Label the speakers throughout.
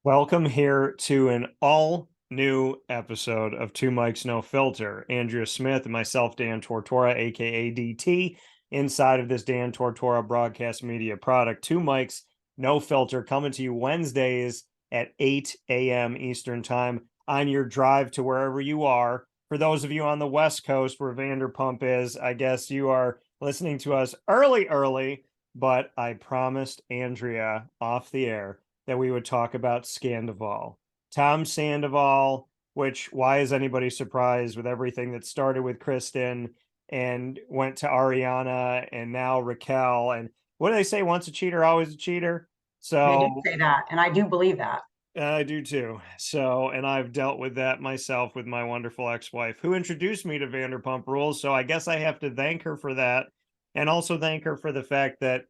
Speaker 1: Welcome here to an all new episode of Two Mics No Filter. Andrea Smith and myself, Dan Tortora, aka DT, inside of this Dan Tortora Broadcast Media product. Two Mics No Filter coming to you Wednesdays at 8 a.m. Eastern Time on your drive to wherever you are. For those of you on the West Coast where Vanderpump is, I guess you are listening to us early, but I promised Andrea off the air that we would talk about Scandoval. Tom Sandoval, which why is anybody surprised with everything that started with Kristen and went to Ariana and now Raquel? And what do they say? Once a cheater, always a cheater.
Speaker 2: They did
Speaker 1: So
Speaker 2: say that, and I do believe that.
Speaker 1: I do too. So, and I've dealt with that myself with my wonderful ex-wife who introduced me to Vanderpump Rules. So I guess I have to thank her for that. And also thank her for the fact that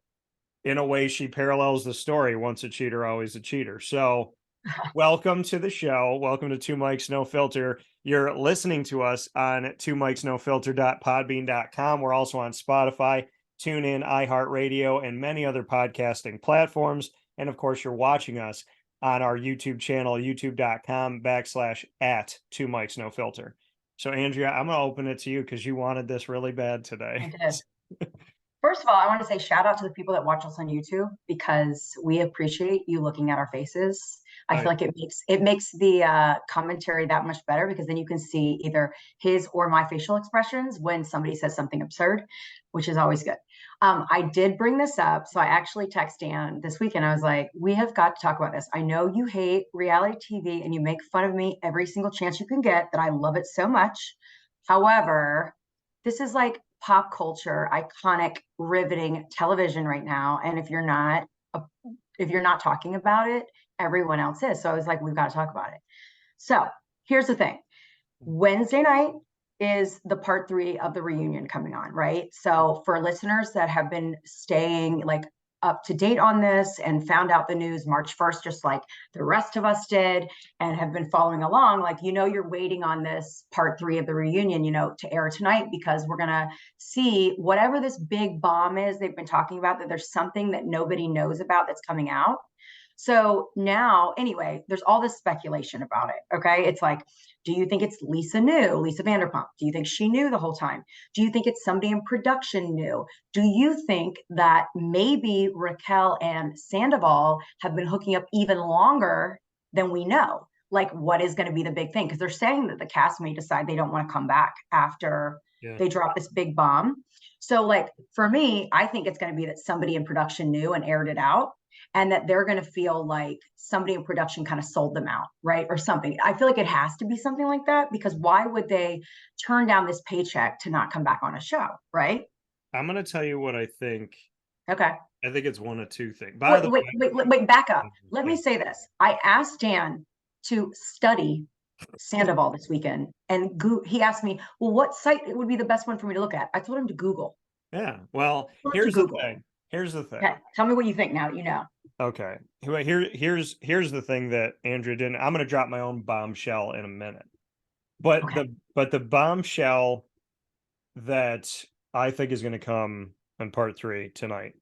Speaker 1: in a way she parallels the story. Once a cheater, always a cheater. So welcome to the show. Welcome to Two Mics No Filter. You're listening to us on twomicsnofilter.podbean.com. We're also on Spotify, TuneIn, iHeartRadio, and many other podcasting platforms. And of course, you're watching us on our YouTube channel, youtube.com/at Two Mics No Filter. So Andrea, I'm going to open it to you because you wanted this really bad today.
Speaker 2: I did. First of all, I want to say shout out to the people that watch us on YouTube because we appreciate you looking at our faces. I feel like it makes the commentary that much better because then you can see either his or my facial expressions when somebody says something absurd, which is always good. I did bring this up, so I actually texted Dan this weekend. I was like, "We have got to talk about this. I know you hate reality TV and you make fun of me every single chance you can get. That I love it so much. However, this is like pop culture, iconic, riveting television right now. And if you're not talking about it, everyone else is. So I was like, we've got to talk about it. So here's the thing. Wednesday night is the part 3 of the reunion coming on, right? So for listeners that have been staying like up to date on this and found out the news March 1st, just like the rest of us did, and have been following along, like, you're waiting on this part 3 of the reunion, to air tonight because we're going to see whatever this big bomb is they've been talking about, that there's something that nobody knows about that's coming out. So now, anyway, there's all this speculation about it. Okay. It's like, do you think it's Lisa Vanderpump? Do you think she knew the whole time? Do you think it's somebody in production knew? Do you think that maybe Raquel and Sandoval have been hooking up even longer than we know? Like, what is going to be the big thing? Because they're saying that the cast may decide they don't want to come back after they drop this big bomb. So, like, for me, I think it's going to be that somebody in production knew and aired it out, and that they're going to feel like somebody in production kind of sold them out, right? Or something. I feel like it has to be something like that, because why would they turn down this paycheck to not come back on a show, right?
Speaker 1: I'm going to tell you what I think.
Speaker 2: Okay.
Speaker 1: I think it's one of two things. By the
Speaker 2: wait, back up. Let me say this. I asked Dan to study Sandoval this weekend, and he asked me, well, what site would be the best one for me to look at? I told him to Google.
Speaker 1: Yeah. Well, here's the thing. Here's the thing.
Speaker 2: Okay. Tell me what you think now that you know.
Speaker 1: Okay. Here's the thing that Andrea didn't. I'm going to drop my own bombshell in a minute. But
Speaker 2: Okay.
Speaker 1: the bombshell that I think is going to come in part 3 tonight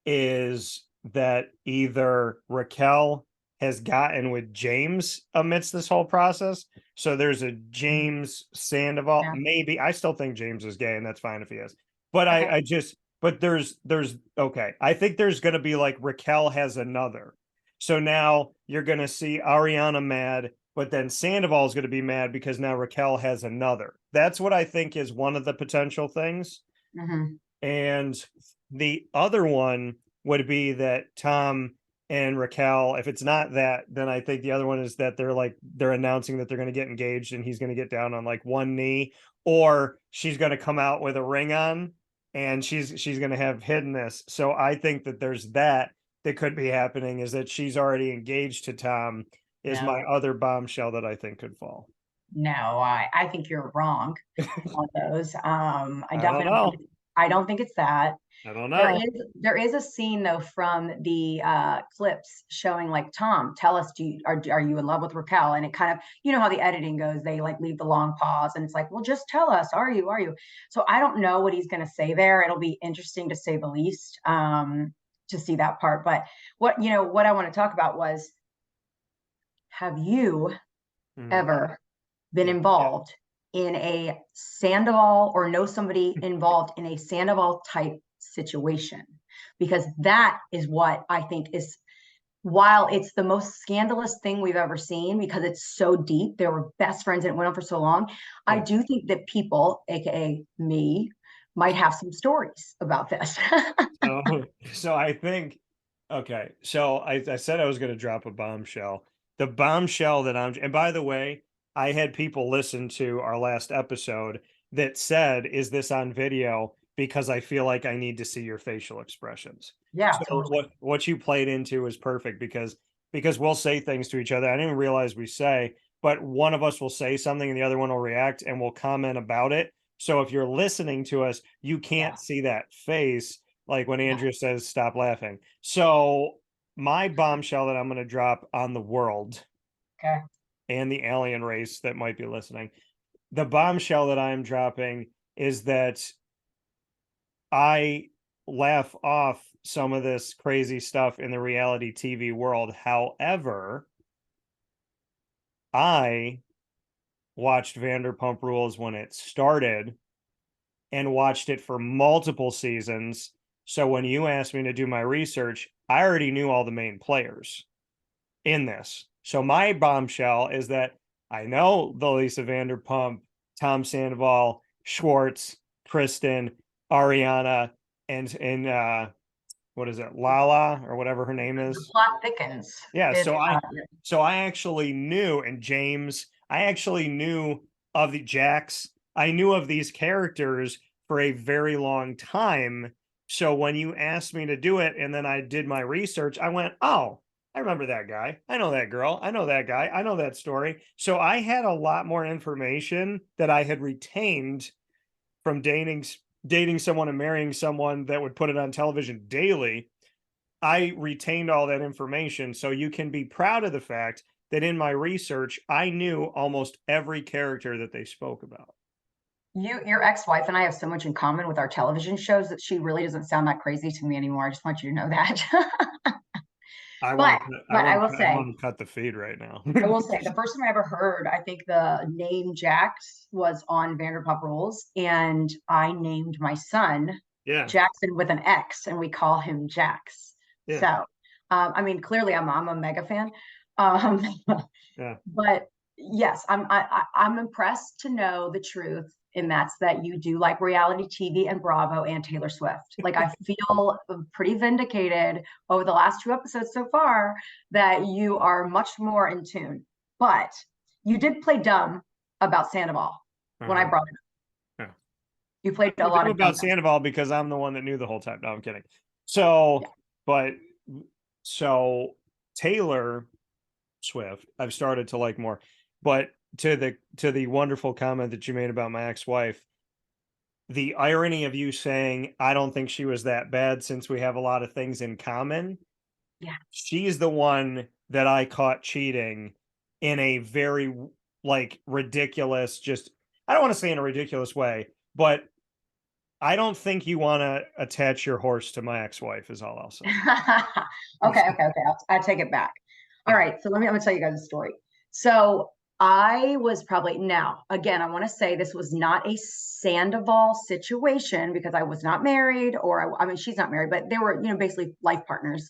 Speaker 1: is that either Raquel has gotten with James amidst this whole process. So there's a James Sandoval.
Speaker 2: Yeah.
Speaker 1: Maybe I still think James is gay, and that's fine if he is. But
Speaker 2: Okay.
Speaker 1: but there's okay. I think there's gonna be like Raquel has another. So now you're gonna see Ariana mad, but then Sandoval is gonna be mad because now Raquel has another. That's what I think is one of the potential things.
Speaker 2: Mm-hmm.
Speaker 1: And the other one would be that Tom and Raquel, if it's not that, then I think the other one is that they're announcing that they're going to get engaged and he's going to get down on like one knee, or she's going to come out with a ring on and she's going to have hidden this. So I think that there's that could be happening, is that she's already engaged to Tom, is my other bombshell that I think could fall.
Speaker 2: No, I think you're wrong on those.
Speaker 1: I don't know.
Speaker 2: I don't think it's that.
Speaker 1: I don't know.
Speaker 2: There is a scene though from the clips showing, like, Tom, tell us, are you in love with Raquel? And it kind of, how the editing goes, they like leave the long pause and it's like, well, just tell us, are you? So I don't know what he's going to say there. It'll be interesting to say the least, to see that part. But what I want to talk about was have you
Speaker 1: Mhm.
Speaker 2: ever been
Speaker 1: Yeah.
Speaker 2: involved in a Sandoval or know somebody involved in a Sandoval type situation? Because that is what I think is, while it's the most scandalous thing we've ever seen because it's so deep, they were best friends and it went on for so long. I
Speaker 1: Yeah.
Speaker 2: do think that people, aka me, might have some stories about this.
Speaker 1: So I think, okay. So I said I was going to drop a bombshell. The bombshell that and by the way, I had people listen to our last episode that said, "Is this on video?" Because I feel like I need to see your facial expressions.
Speaker 2: Yeah,
Speaker 1: So
Speaker 2: totally.
Speaker 1: what you played into is perfect because we'll say things to each other. I didn't realize we say, but one of us will say something and the other one will react and will comment about it. So if you're listening to us, you
Speaker 2: Yeah.
Speaker 1: can't see that face like when Andrea says, stop laughing. So, my bombshell that I'm going to drop on the world
Speaker 2: Okay.
Speaker 1: and the alien race that might be listening, the bombshell that I'm dropping is that I laugh off some of this crazy stuff in the reality TV world. However, I watched Vanderpump Rules when it started and watched it for multiple seasons. So when you asked me to do my research, I already knew all the main players in this. So my bombshell is that I know the Lisa Vanderpump, Tom Sandoval, Schwartz, Kristen, Ariana, and what is it, Lala or whatever her name
Speaker 2: The
Speaker 1: is.
Speaker 2: plot thickens.
Speaker 1: Yeah,
Speaker 2: It,
Speaker 1: so I actually knew, and James, I actually knew of the Jax. I knew of these characters for a very long time. So when you asked me to do it and then I did my research, I went, "Oh, I remember that guy. I know that girl. I know that guy. I know that story." So I had a lot more information that I had retained from dating someone and marrying someone that would put it on television daily. I retained all that information. So you can be proud of the fact that in my research, I knew almost every character that they spoke about.
Speaker 2: your ex-wife and I have so much in common with our television shows that she really doesn't sound that crazy to me anymore. I just want you to know that. but but
Speaker 1: I want to cut the feed right now.
Speaker 2: I will say the first time I ever heard, I think the name Jax was on Vanderpump Rules, and I named my son
Speaker 1: Yeah.
Speaker 2: Jackson with an X, and we call him Jax.
Speaker 1: Yeah.
Speaker 2: So, I mean, clearly I'm a mega fan. Um,
Speaker 1: Yeah.
Speaker 2: but yes, I'm impressed to know the truth, and that's that you do like reality TV and Bravo and Taylor Swift. Like I feel pretty vindicated over the last two episodes so far that you are much more in tune. But you did play dumb about Sandoval when I
Speaker 1: Uh-huh.
Speaker 2: brought it up.
Speaker 1: Yeah.
Speaker 2: You played a
Speaker 1: But
Speaker 2: lot
Speaker 1: dumb
Speaker 2: of dumb.
Speaker 1: about Sandoval because I'm the one that knew the whole time. No, I'm kidding. So,
Speaker 2: Yeah.
Speaker 1: but so Taylor Swift, I've started to like more. But to the wonderful comment that you made about my ex-wife, the irony of you saying I don't think she was that bad since we have a lot of things in common.
Speaker 2: Yeah.
Speaker 1: She's the one that I caught cheating in a very like ridiculous, just I don't want to say in a ridiculous way, but I don't think you want to attach your horse to my ex-wife is all I'll say.
Speaker 2: Okay. I take it back. All
Speaker 1: Yeah.
Speaker 2: right. So I'm gonna tell you guys a story. So I was probably now again, I want to say this was not a Sandoval situation because I was not married, or I mean, she's not married, but they were, basically life partners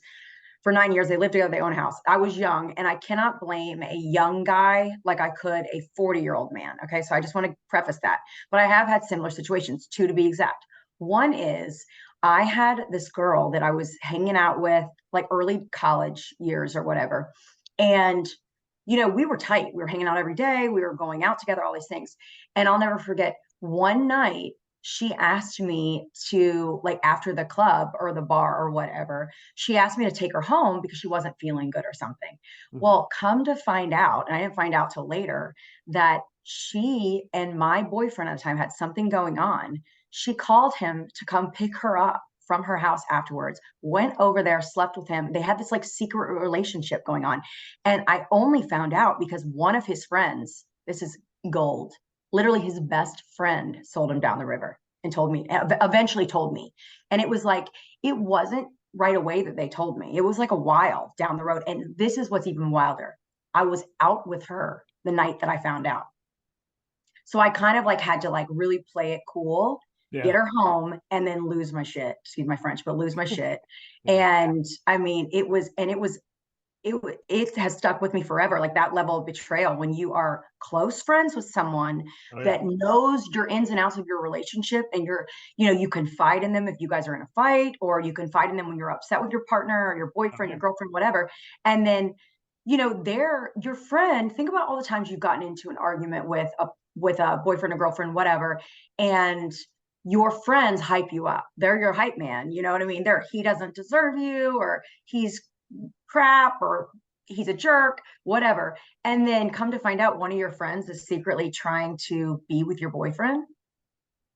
Speaker 2: for 9 years. They lived together, they own a house. I was young, and I cannot blame a young guy like I could a 40-year-old man. Okay. So I just want to preface that. But I have had similar situations, two to be exact. One is I had this girl that I was hanging out with, like early college years or whatever. And, we were tight. We were hanging out every day. We were going out together, all these things. And I'll never forget one night she asked me to, like, after the club or the bar or whatever, she asked me to take her home because she wasn't feeling good or something.
Speaker 1: Mhm.
Speaker 2: Well, come to find out, and I didn't find out till later, that she and my boyfriend at the time had something going on. She called him to come pick her up from her house afterwards, went over there, slept with him. They had this like secret relationship going on. And I only found out because one of his friends, this is gold, literally his best friend sold him down the river and told me, eventually told me. And it was like, it wasn't right away that they told me. It was like a while down the road. And this is what's even wilder. I was out with her the night that I found out. So I kind of like had to like really play it cool,
Speaker 1: Yeah.
Speaker 2: get her home, and then lose my shit. Excuse my French, but lose my shit.
Speaker 1: Yeah.
Speaker 2: And I mean, it has stuck with me forever. Like that level of betrayal when you are close friends with someone
Speaker 1: Oh, yeah.
Speaker 2: that knows your ins and outs of your relationship, and you confide in them if you guys are in a fight, or you confide in them when you're upset with your partner or your
Speaker 1: Oh,
Speaker 2: boyfriend,
Speaker 1: yeah.
Speaker 2: your girlfriend, whatever. And then they're your friend. Think about all the times you've gotten into an argument with a boyfriend or girlfriend, whatever, and your friends hype you up. They're your hype man. You know what I mean? He doesn't deserve you, or he's crap, or he's a jerk, whatever. And then come to find out one of your friends is secretly trying to be with your boyfriend.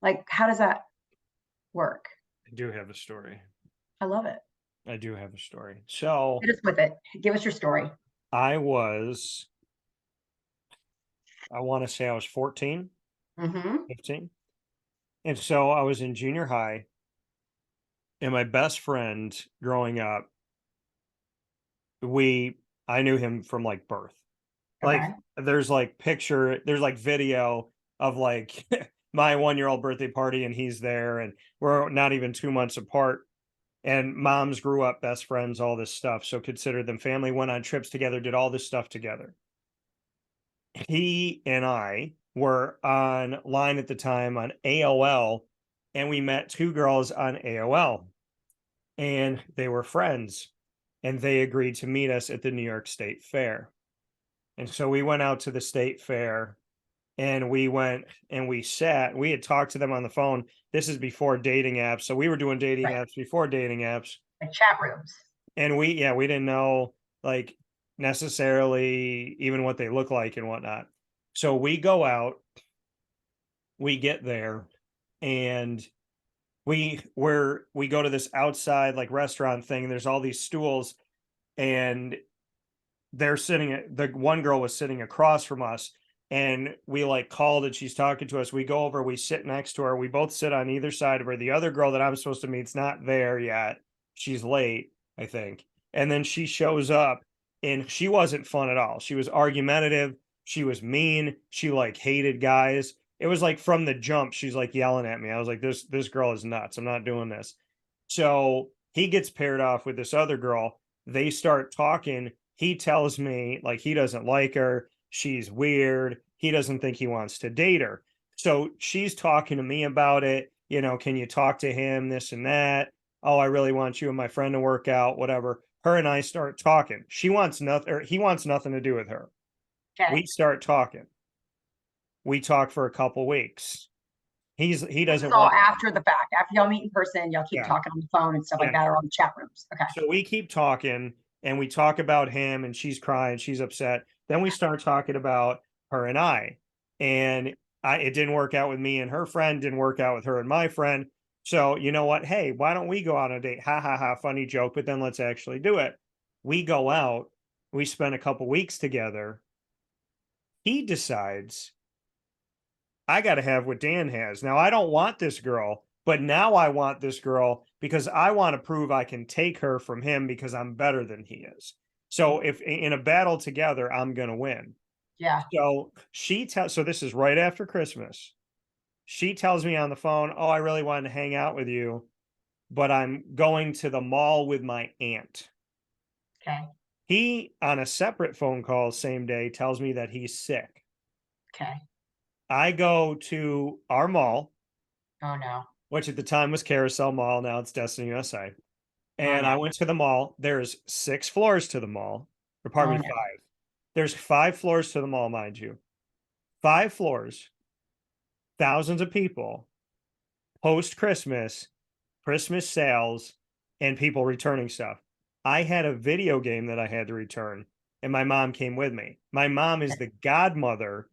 Speaker 2: Like, how does that work?
Speaker 1: I do have a story.
Speaker 2: I love it.
Speaker 1: I do have a story. So
Speaker 2: Hit us with it. Give us your story.
Speaker 1: I want to say I was 14,
Speaker 2: Mm-hmm.
Speaker 1: 15. And so I was in junior high, and my best friend growing up, I knew him from like birth. Like
Speaker 2: Okay.
Speaker 1: there's like video of like my 1-year-old birthday party, and he's there, and we're not even 2 months apart. And moms grew up best friends, all this stuff. So considered them family, went on trips together, did all this stuff together. He and I were online at the time on AOL, and we met two girls on AOL, and they were friends, and they agreed to meet us at the New York State Fair. And so we went out to the state fair, and we went and we sat. We had talked to them on the phone. This is before dating apps. So we were doing dating
Speaker 2: Right.
Speaker 1: apps before dating apps.
Speaker 2: Like chat rooms.
Speaker 1: And we didn't know like necessarily even what they look like and whatnot. So we go out, we get there, and we go to this outside like restaurant thing. And there's all these stools, and the one girl was sitting across from us, and we like called and she's talking to us. We go over, we sit next to her, we both sit on either side of her. The other girl that I'm supposed to meet's not there yet. She's late, I think. And then she shows up, and she wasn't fun at all. She was argumentative, she was mean, she like hated guys. It was like from the jump, she's like yelling at me. I was like, this girl is nuts. I'm not doing this. So he gets paired off with this other girl. They start talking. He tells me like he doesn't like her. She's weird. He doesn't think he wants to date her. So she's talking to me about it. Can you talk to him? This and that. Oh, I really want you and my friend to work out, whatever. Her and I start talking. She wants nothing, or he wants nothing to do with her.
Speaker 2: Okay.
Speaker 1: We start talking. We talk for a couple weeks. He
Speaker 2: This is
Speaker 1: doesn't
Speaker 2: all
Speaker 1: want,
Speaker 2: after the fact. After y'all meet in person, y'all keep
Speaker 1: yeah,
Speaker 2: talking on the phone and stuff like
Speaker 1: yeah.
Speaker 2: that, or on the chat rooms. Okay.
Speaker 1: So we keep talking, and we talk about him, and she's crying, she's upset. Then we start talking about her and I. And it didn't work out with me and her friend, didn't work out with her and my friend. So, you know what? Hey, why don't we go on a date? Ha ha ha, funny joke, but then let's actually do it. We go out, we spend a couple weeks together. He decides I got to have what Dan has. Now, I don't want this girl, but now I want this girl because I want to prove I can take her from him because I'm better than he is. So if in a battle together, I'm going to win.
Speaker 2: Yeah.
Speaker 1: So this is right after Christmas. She tells me on the phone, "Oh, I really wanted to hang out with you, but I'm going to the mall with my aunt."
Speaker 2: Okay.
Speaker 1: He, on a separate phone call same day, tells me that he's sick.
Speaker 2: Okay.
Speaker 1: I go to our mall,
Speaker 2: Oh no.
Speaker 1: which at the time was Carousel Mall. Now it's Destiny USA.
Speaker 2: Oh
Speaker 1: And
Speaker 2: no.
Speaker 1: I went to the mall. There's 6 floors to the mall, or pardon
Speaker 2: Oh
Speaker 1: me,
Speaker 2: no.
Speaker 1: five. There's 5 floors to the mall, mind you. 5 floors, thousands of people, post Christmas, Christmas sales, and people returning stuff. I had a video game that I had to return, and my mom came with me. My mom is the godmother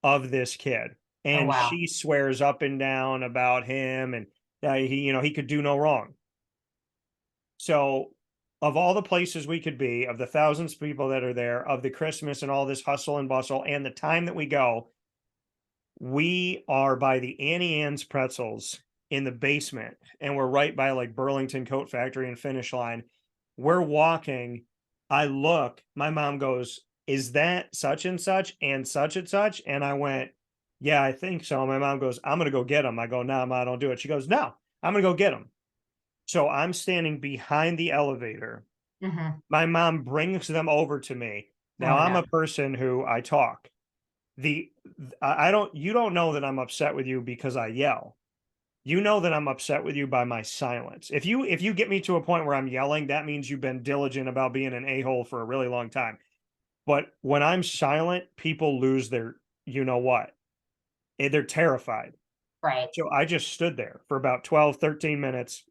Speaker 1: of this kid,
Speaker 2: Oh
Speaker 1: and
Speaker 2: wow.
Speaker 1: she swears up and down about him, and he could do no wrong. So, of all the places we could be, of the thousands of people that are there, of the Christmas and all this hustle and bustle, and the time that we go, we are by the Annie Ann's pretzels in the basement, and we're right by like Burlington Coat Factory and Finish Line. We're walking. I look, my mom goes, is that such and such and such and such? And I went, yeah, I think so. My mom goes, I'm going to go get them. I go, no, Ma, don't do it. She goes, no, I'm going to go get them. So I'm standing behind the elevator.
Speaker 2: Mhm.
Speaker 1: My mom brings them over to me.
Speaker 2: Oh
Speaker 1: Now
Speaker 2: my
Speaker 1: I'm a
Speaker 2: God.
Speaker 1: person who I talk. The I don't you don't know that I'm upset with you because I yell. You know that I'm upset with you by my silence. If you get me to a point where I'm yelling, that means you've been diligent about being an a-hole for a really long time. But when I'm silent, people lose their you know what? They're terrified.
Speaker 2: Right.
Speaker 1: So I just stood there for about 12, 13 minutes,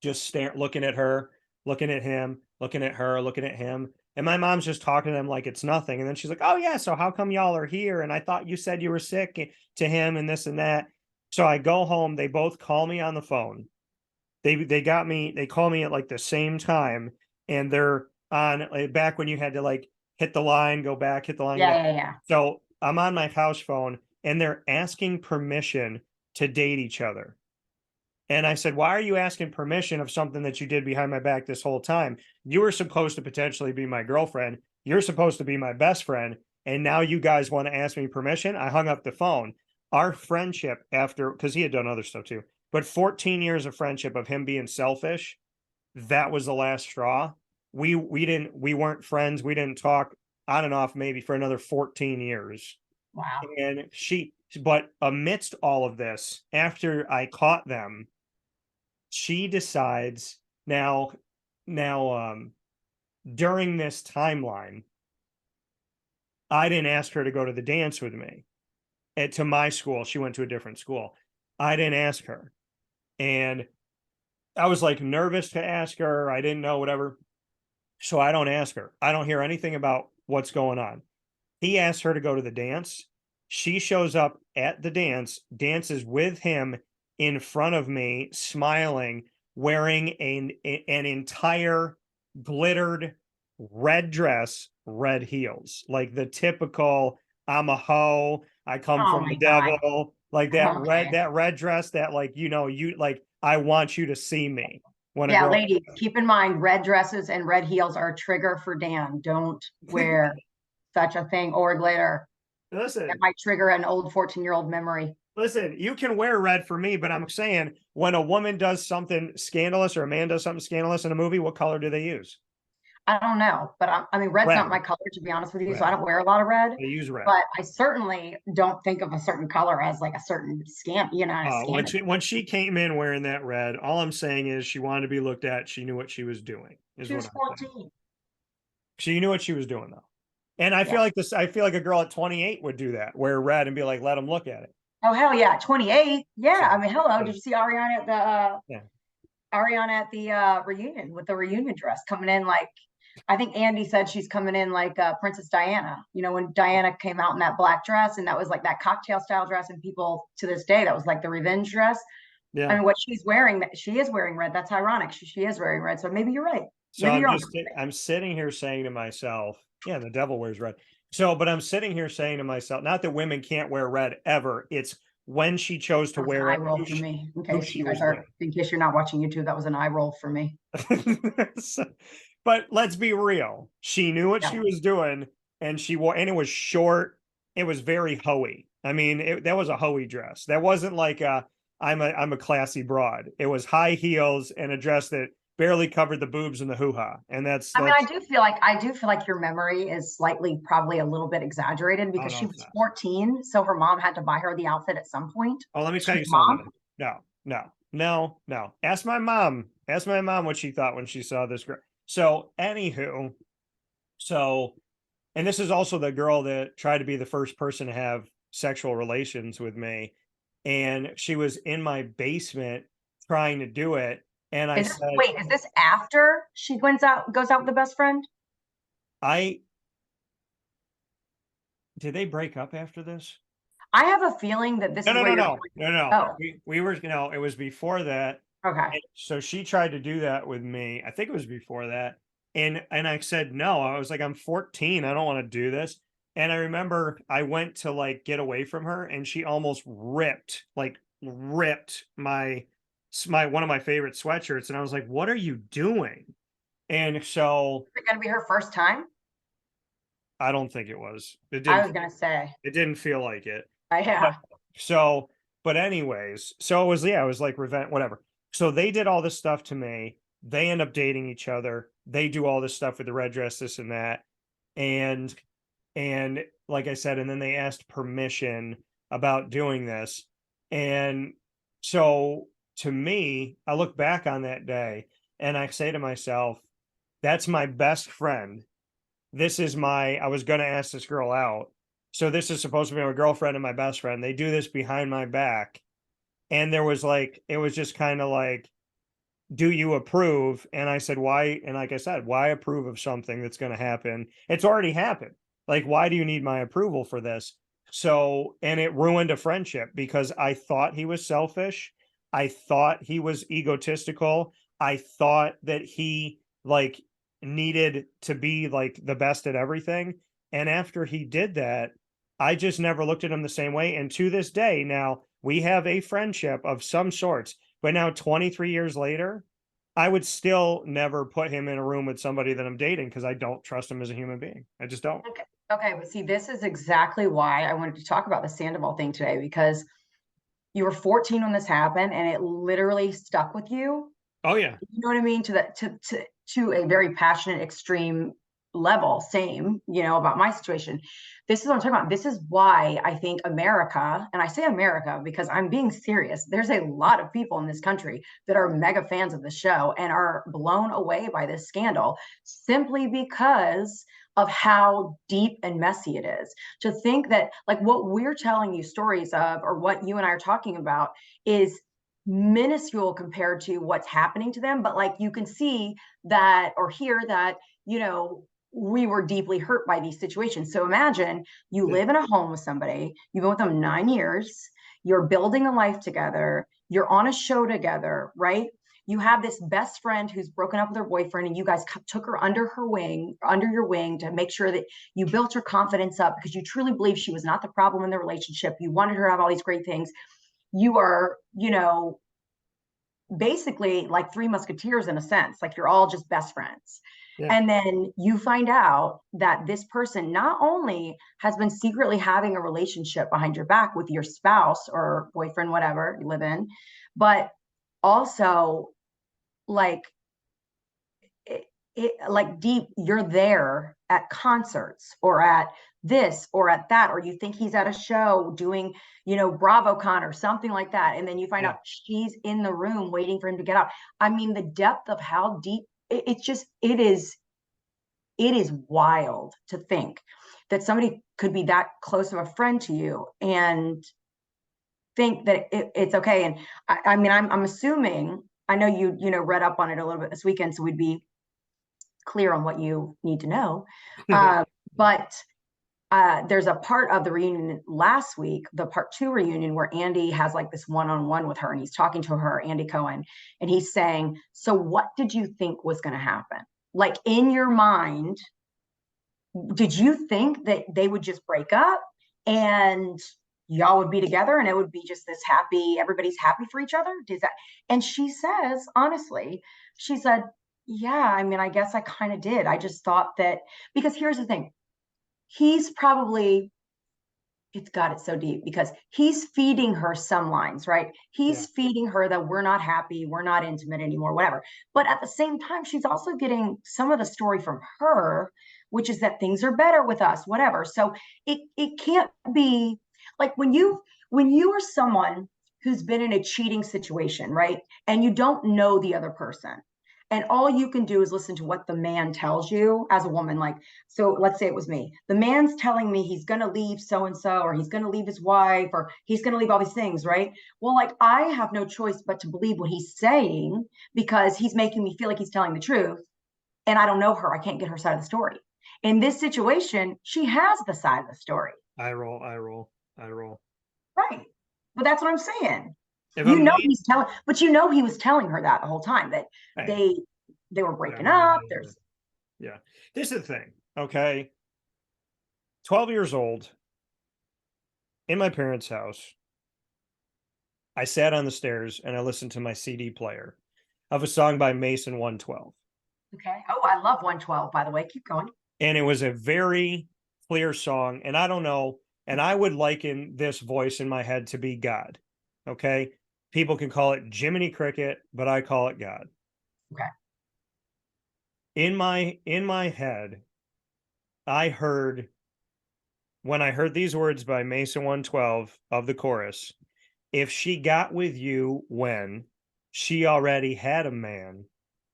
Speaker 1: just staring, looking at her, looking at him, looking at her, looking at him. And my mom's just talking to them like it's nothing. And then she's like, oh, yeah. So how come y'all are here? And I thought you said you were sick to him and this and that. So I go home. They both call me on the phone. They got me, they call me at like the same time. And they're on like, back when you had to like hit the line, go back, hit the line.
Speaker 2: Yeah, yeah, yeah.
Speaker 1: So I'm on my house phone and they're asking permission to date each other. And I said, why are you asking permission of something that you did behind my back this whole time? You were supposed to potentially be my girlfriend. You're supposed to be my best friend. And now you guys want to ask me permission? I hung up the phone. Our friendship after, because he had done other stuff too, but 14 years of friendship of him being selfish, that was the last straw. We weren't friends. We didn't talk on and off maybe for another 14 years.
Speaker 2: Wow.
Speaker 1: And but amidst all of this, after I caught them, she decides now during this timeline, I didn't ask her to go to the dance with me to my school. She went to a different school. I didn't ask her, and I was like nervous to ask her. I didn't know, whatever, so I don't ask her. I don't hear anything about what's going on. He asked her to go to the dance. She shows up at the dance, dances with him in front of me, smiling, wearing an entire glittered red dress, red heels, like the typical I'm a hoe, I come
Speaker 2: Oh
Speaker 1: from
Speaker 2: my
Speaker 1: the
Speaker 2: God.
Speaker 1: devil, like
Speaker 2: Okay.
Speaker 1: that red dress that like you like I want you to see me when a
Speaker 2: Yeah,
Speaker 1: girl.
Speaker 2: ladies, keep in mind red dresses and red heels are a trigger for Dan. Don't wear such a thing or glitter. That
Speaker 1: Listen,
Speaker 2: might trigger an old 14-year-old memory.
Speaker 1: listen, you can wear red for me, but I'm saying when a woman does something scandalous or a man does something scandalous in a movie, what color do they use?
Speaker 2: I don't know, but I mean, red's not
Speaker 1: Red.
Speaker 2: my color, to be honest with you. So I
Speaker 1: Red.
Speaker 2: don't wear a lot of red,
Speaker 1: They use red.
Speaker 2: but I certainly don't think of a certain color as like a certain scam, a
Speaker 1: When
Speaker 2: scam.
Speaker 1: she came in wearing that red, all I'm saying is she wanted to be looked at. She knew what she was doing, is
Speaker 2: She
Speaker 1: what
Speaker 2: was
Speaker 1: I'm saying.
Speaker 2: 14.
Speaker 1: She knew what she was doing though. And I
Speaker 2: Yeah.
Speaker 1: feel like this, I feel like a girl at 28 would do that, wear red and be like, let them look at it.
Speaker 2: Oh, hell yeah. 28.
Speaker 1: So
Speaker 2: Yeah. I mean, hello. Did you see
Speaker 1: yeah.
Speaker 2: Ariana at the reunion with the reunion dress coming in like I think Andy said she's coming in like Princess Diana. When Diana came out in that black dress and that was like that cocktail style dress, and people to this day that was like the revenge dress. I
Speaker 1: Yeah.
Speaker 2: mean, what she's wearing, she is wearing red. That's ironic. She is wearing red. So maybe you're right.
Speaker 1: So
Speaker 2: Maybe you're on.
Speaker 1: I'm sitting here saying to myself, yeah, the devil wears red. So, but I'm sitting here saying to myself, not that women can't wear red ever. It's when she chose to
Speaker 2: That was an
Speaker 1: wear
Speaker 2: eye
Speaker 1: it,
Speaker 2: roll for me.
Speaker 1: who she was
Speaker 2: In case you're not watching YouTube, that was an eye roll for me.
Speaker 1: with. But let's be real. She knew what
Speaker 2: Yeah.
Speaker 1: she was doing, and she wore, and it was short. It was very hoey. I mean, that was a hoey dress. That wasn't like I'm a classy broad. It was high heels and a dress that barely covered the boobs and the hoo-ha. And
Speaker 2: I mean,
Speaker 1: that's
Speaker 2: I do feel like your memory is slightly, probably a little bit exaggerated
Speaker 1: oh
Speaker 2: because
Speaker 1: no,
Speaker 2: she
Speaker 1: it's
Speaker 2: was
Speaker 1: not.
Speaker 2: 14, so her mom had to buy her the outfit at some point.
Speaker 1: Oh, let me tell
Speaker 2: She's
Speaker 1: you
Speaker 2: mom.
Speaker 1: something. No. Ask my mom. Ask my mom what she thought when she saw this girl. So, anywho, so, and this is also the girl that tried to be the first person to have sexual relations with me. And she was in my basement trying to do it. And I said,
Speaker 2: Is this after she goes out with the best friend?
Speaker 1: I, did they break up after this?
Speaker 2: I have a feeling that this
Speaker 1: No,
Speaker 2: is
Speaker 1: no,
Speaker 2: where
Speaker 1: no,
Speaker 2: you're
Speaker 1: no,
Speaker 2: going.
Speaker 1: no, no.
Speaker 2: Oh,
Speaker 1: We were, it was before that.
Speaker 2: okay.
Speaker 1: And so she tried to do that with me. I think it was before that. And I said no. I was like, I'm 14. I don't want to do this. And I remember I went to like get away from her and she almost ripped my one of my favorite sweatshirts. And I was like, what are you doing? And so
Speaker 2: Is it gonna be her first time?
Speaker 1: I don't think it was.
Speaker 2: I was gonna say,
Speaker 1: It didn't feel like it.
Speaker 2: yeah.
Speaker 1: So, but anyways, so it was, yeah, it was like revenge, whatever. So they did all this stuff to me. They end up dating each other. They do all this stuff with the red dress, this and that. And like I said, and then they asked permission about doing this. And so to me, I look back on that day and I say to myself, that's my best friend. I was going to ask this girl out. So this is supposed to be my girlfriend and my best friend. They do this behind my back. And there was like, it was just kind of like, do you approve? And I said, why? And like I said, why approve of something that's going to happen? It's already happened. Like, why do you need my approval for this? So, and it ruined a friendship because I thought he was selfish. I thought he was egotistical. I thought that he like needed to be like the best at everything. And after he did that, I just never looked at him the same way. And to this day, now we have a friendship of some sorts. But now 23 years later, I would still never put him in a room with somebody that I'm dating because I don't trust him as a human being. I just don't.
Speaker 2: Okay. Okay, but see, this is exactly why I wanted to talk about the Sandoval thing today, because you were 14 when this happened and it literally stuck with you.
Speaker 1: Oh yeah.
Speaker 2: You know what I mean? To a very passionate, extreme level. Same, about my situation. This is what I'm talking about. This is why I think America, and I say America because I'm being serious. There's a lot of people in this country that are mega fans of the show and are blown away by this scandal simply because of how deep and messy it is. To think that like what we're telling you stories of, or what you and I are talking about, is minuscule compared to what's happening to them. But like you can see that or hear that, we were deeply hurt by these situations. So imagine you live in a home with somebody, you've been with them 9 years, you're building a life together, you're on a show together, right? You have this best friend who's broken up with her boyfriend, and you guys took her under your wing to make sure that you built her confidence up because you truly believe she was not the problem in the relationship. You wanted her to have all these great things. You are, basically like three musketeers in a sense, like you're all just best friends. Yeah. And then you find out that this person not only has been secretly having a relationship behind your back with your spouse or boyfriend, whatever you live in, but also like like deep, you're there at concerts or at this or at that, or you think he's at a show doing, BravoCon or something like that. And then you find out she's in the room waiting for him to get out. I mean, the depth of how deep it is wild to think that somebody could be that close of a friend to you and think that it's okay. And I mean, I'm assuming, I know you read up on it a little bit this weekend, so we'd be clear on what you need to know. But there's a part of the reunion last week, the part 2 reunion, where Andy has like this one-on-one with her and he's talking to her, Andy Cohen, and he's saying, so what did you think was going to happen? Like in your mind, did you think that they would just break up and y'all would be together and it would be just this happy, everybody's happy for each other? And she says, honestly, she said, yeah, I mean, I guess I kind of did. I just thought that, because here's the thing, he's probably, it's got it so deep because he's feeding her some lines, right? He's feeding her that we're not happy, we're not intimate anymore, whatever. But at the same time, she's also getting some of the story from her, which is that things are better with us, whatever. So it can't be like when you are someone who's been in a cheating situation, right? And you don't know the other person. And all you can do is listen to what the man tells you as a woman. Like, so let's say it was me. The man's telling me he's going to leave so-and-so, or he's going to leave his wife, or he's going to leave all these things, right? Well, like I have no choice but to believe what he's saying because he's making me feel like he's telling the truth. And I don't know her. I can't get her side of the story. In this situation, she has the side of the story.
Speaker 1: I roll.
Speaker 2: Right. But that's what I'm saying. He's telling, but he was telling her that the whole time, that they were breaking up. This
Speaker 1: is the thing. Okay. 12 years old in my parents' house. I sat on the stairs and I listened to my CD player of a song by Mason 112.
Speaker 2: Okay. Oh, I love 112, by the way. Keep going.
Speaker 1: And it was a very clear song, and I don't know, and I would liken this voice in my head to be God. Okay. People can call it Jiminy Cricket, but I call it God.
Speaker 2: Okay.
Speaker 1: In my head, I heard, when I heard these words by Mason 112 of the chorus, if she got with you when she already had a man,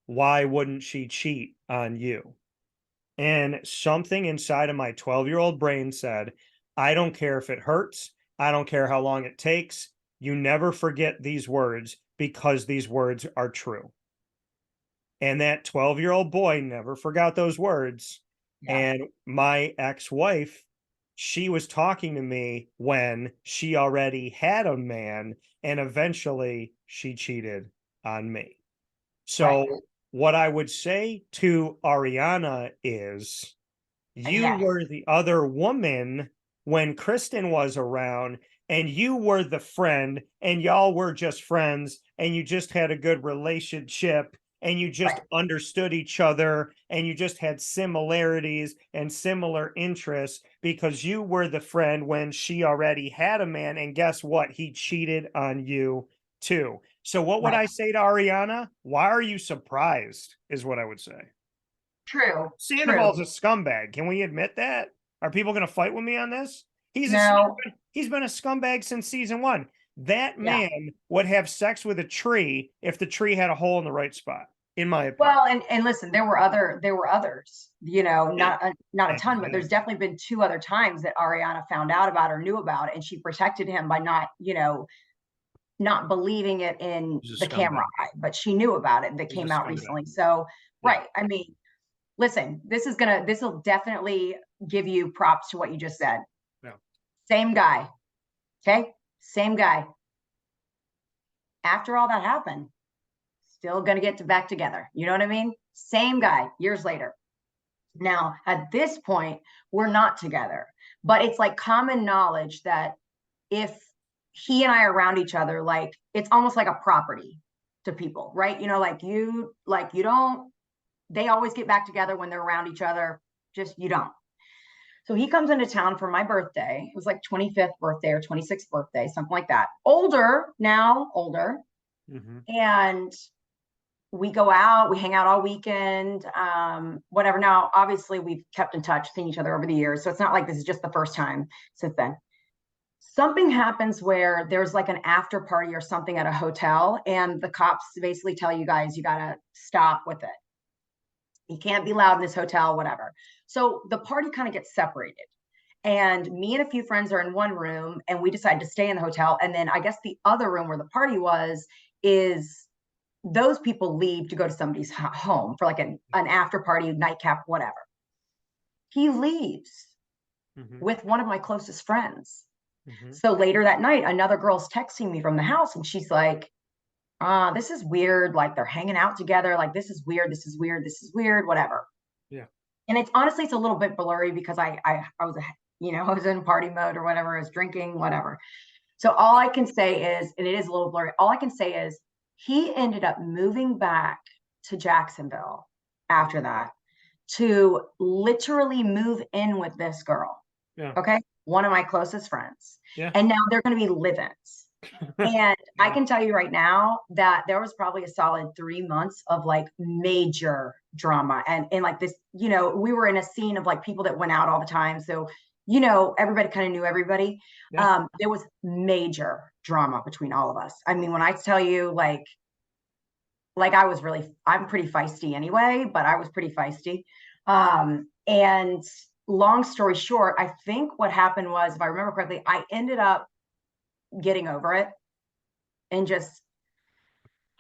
Speaker 1: why wouldn't she cheat on you? And something inside of my 12-year-old brain said, I don't care if it hurts. I don't care how long it takes. You never forget these words because these words are true. And that 12-year-old boy never forgot those words.
Speaker 2: Yeah.
Speaker 1: And my ex-wife, she was talking to me when she already had a man, and eventually she cheated on me. So what I would say to Ariana is, you were the other woman when Kristen was around, and you were the friend, and y'all were just friends, and you just had a good relationship, and you just understood each other, and you just had similarities and similar interests because you were the friend when she already had a man. And guess what? He cheated on you too. So what would I say to Ariana? Why are you surprised? Is what I would say.
Speaker 2: True.
Speaker 1: Sandoval's a scumbag. Can we admit that? Are people going to fight with me on this? He's been a scumbag since season 1. That man would have sex with a tree if the tree had a hole in the right spot, in my opinion.
Speaker 2: Well, and listen, there were others, you know, not a ton, but there's definitely been 2 other times that Ariana found out about or knew about, and she protected him by not, you know, not believing it in the camera eye, but she knew about it that came out recently. So, I mean, listen, this will definitely give you props to what you just said.
Speaker 1: Yeah.
Speaker 2: Same guy. Okay. Same guy. After all that happened, still going to get back together. You know what I mean? Same guy years later. Now, at this point, we're not together, but it's like common knowledge that if he and I are around each other, like it's almost like a property to people, right? You know, they always get back together when they're around each other. Just, you don't. So he comes into town for my birthday. It was like 25th birthday or 26th birthday, something like that. Older. Mm-hmm. And we go out, we hang out all weekend, whatever. Now, obviously we've kept in touch, seen each other over the years. So it's not like this is just the first time since then. Something happens where there's like an after party or something at a hotel, and the cops basically tell you guys, you got to stop with it. You can't be loud in this hotel, whatever. So the party kind of gets separated. And me and a few friends are in one room, and we decide to stay in the hotel. And then I guess the other room where the party was is those people leave to go to somebody's home for like an after party, nightcap, whatever. He leaves with one of my closest friends. So later that night, another girl's texting me from the house, and she's like, this is weird. Like they're hanging out together. Like, this is weird. This is weird. This is weird, whatever.
Speaker 1: Yeah.
Speaker 2: And it's honestly, it's a little bit blurry because I was, I was in party mode or whatever, I was drinking, whatever. So all I can say is, and it is a little blurry, all I can say is he ended up moving back to Jacksonville after that to literally move in with this girl. Yeah. Okay. One of my closest friends. Yeah. And now they're going to be live-ins. And I can tell you right now that there was probably a solid 3 months of like major drama. And like this, we were in a scene of like people that went out all the time. So, everybody kind of knew everybody. Yeah. There was major drama between all of us. I mean, when I tell you like I'm pretty feisty anyway, but I was pretty feisty. And long story short, I think what happened was, if I remember correctly, I ended up getting over it and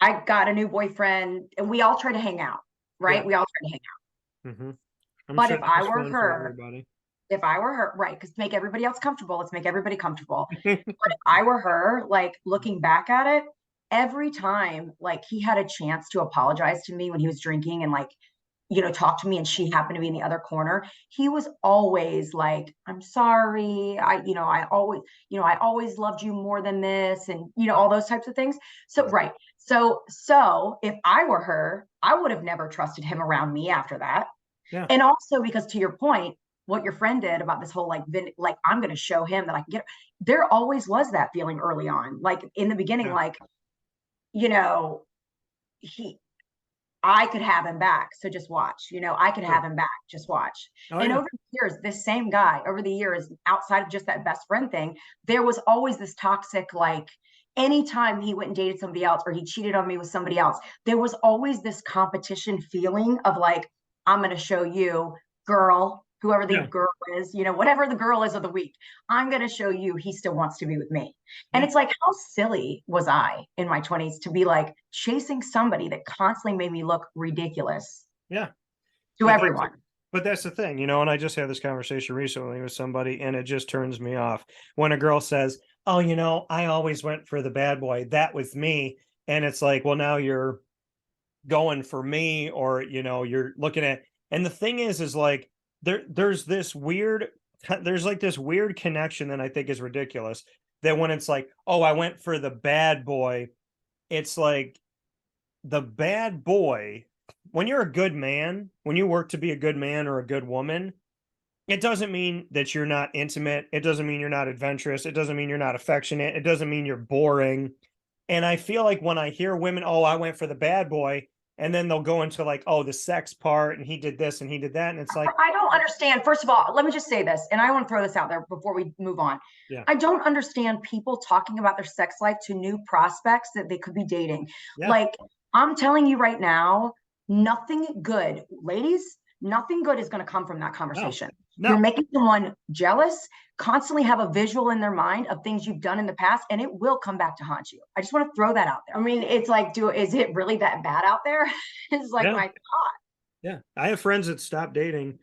Speaker 2: I got a new boyfriend, and we all tried to hang out, right? Yeah. We all tried to hang out. Mm-hmm. But sure if I were her, right, because to make everybody else comfortable, let's make everybody comfortable. But if I were her, like looking back at it, every time like he had a chance to apologize to me when he was drinking and like, talk to me, and she happened to be in the other corner, he was always like, I'm sorry. I always loved you more than this. And, all those types of things. So, right. So if I were her, I would have never trusted him around me after that. Yeah. And also because, to your point, what your friend did about this whole like I'm going to show him that I can get. There always was that feeling early on, like in the beginning,
Speaker 1: Yeah.
Speaker 2: like, you know, I could have him back. So just watch, I could have him back. Just watch.
Speaker 1: Oh,
Speaker 2: And
Speaker 1: yeah.
Speaker 2: over the years, this same guy, over the years, outside of just that best friend thing, there was always this toxic, like anytime he went and dated somebody else or he cheated on me with somebody else, there was always this competition feeling of like, I'm going to show you, girl, whoever the girl is, whatever the girl is of the week, I'm going to show you he still wants to be with me. And it's like, how silly was I in my 20s to be like chasing somebody that constantly made me look ridiculous to everyone.
Speaker 1: But that's the thing, and I just had this conversation recently with somebody, and it just turns me off when a girl says, oh, I always went for the bad boy. That was me. And it's like, well, now you're going for me, or, you're looking at, and the thing is like, there's this weird connection that I think is ridiculous, that when it's like, oh, I went for the bad boy, it's like the bad boy, when you're a good man, when you work to be a good man or a good woman, it doesn't mean that you're not intimate. It doesn't mean you're not adventurous. It doesn't mean you're not affectionate. It doesn't mean you're boring. And I feel like when I hear women, oh, I went for the bad boy, and then they'll go into like, oh, the sex part, and he did this and he did that. And it's like,
Speaker 2: I don't understand. First of all, let me just say this, and I want to throw this out there before we move on.
Speaker 1: Yeah.
Speaker 2: I don't understand people talking about their sex life to new prospects that they could be dating.
Speaker 1: Yeah.
Speaker 2: Like, I'm telling you right now, nothing good, ladies, nothing good is going to come from that conversation.
Speaker 1: No.
Speaker 2: You're making someone jealous, constantly have a visual in their mind of things you've done in the past, and it will come back to haunt you. I just want to throw that out there. I mean, it's like, is it really that bad out there? It's like my thought.
Speaker 1: Yeah. I have friends that stopped dating.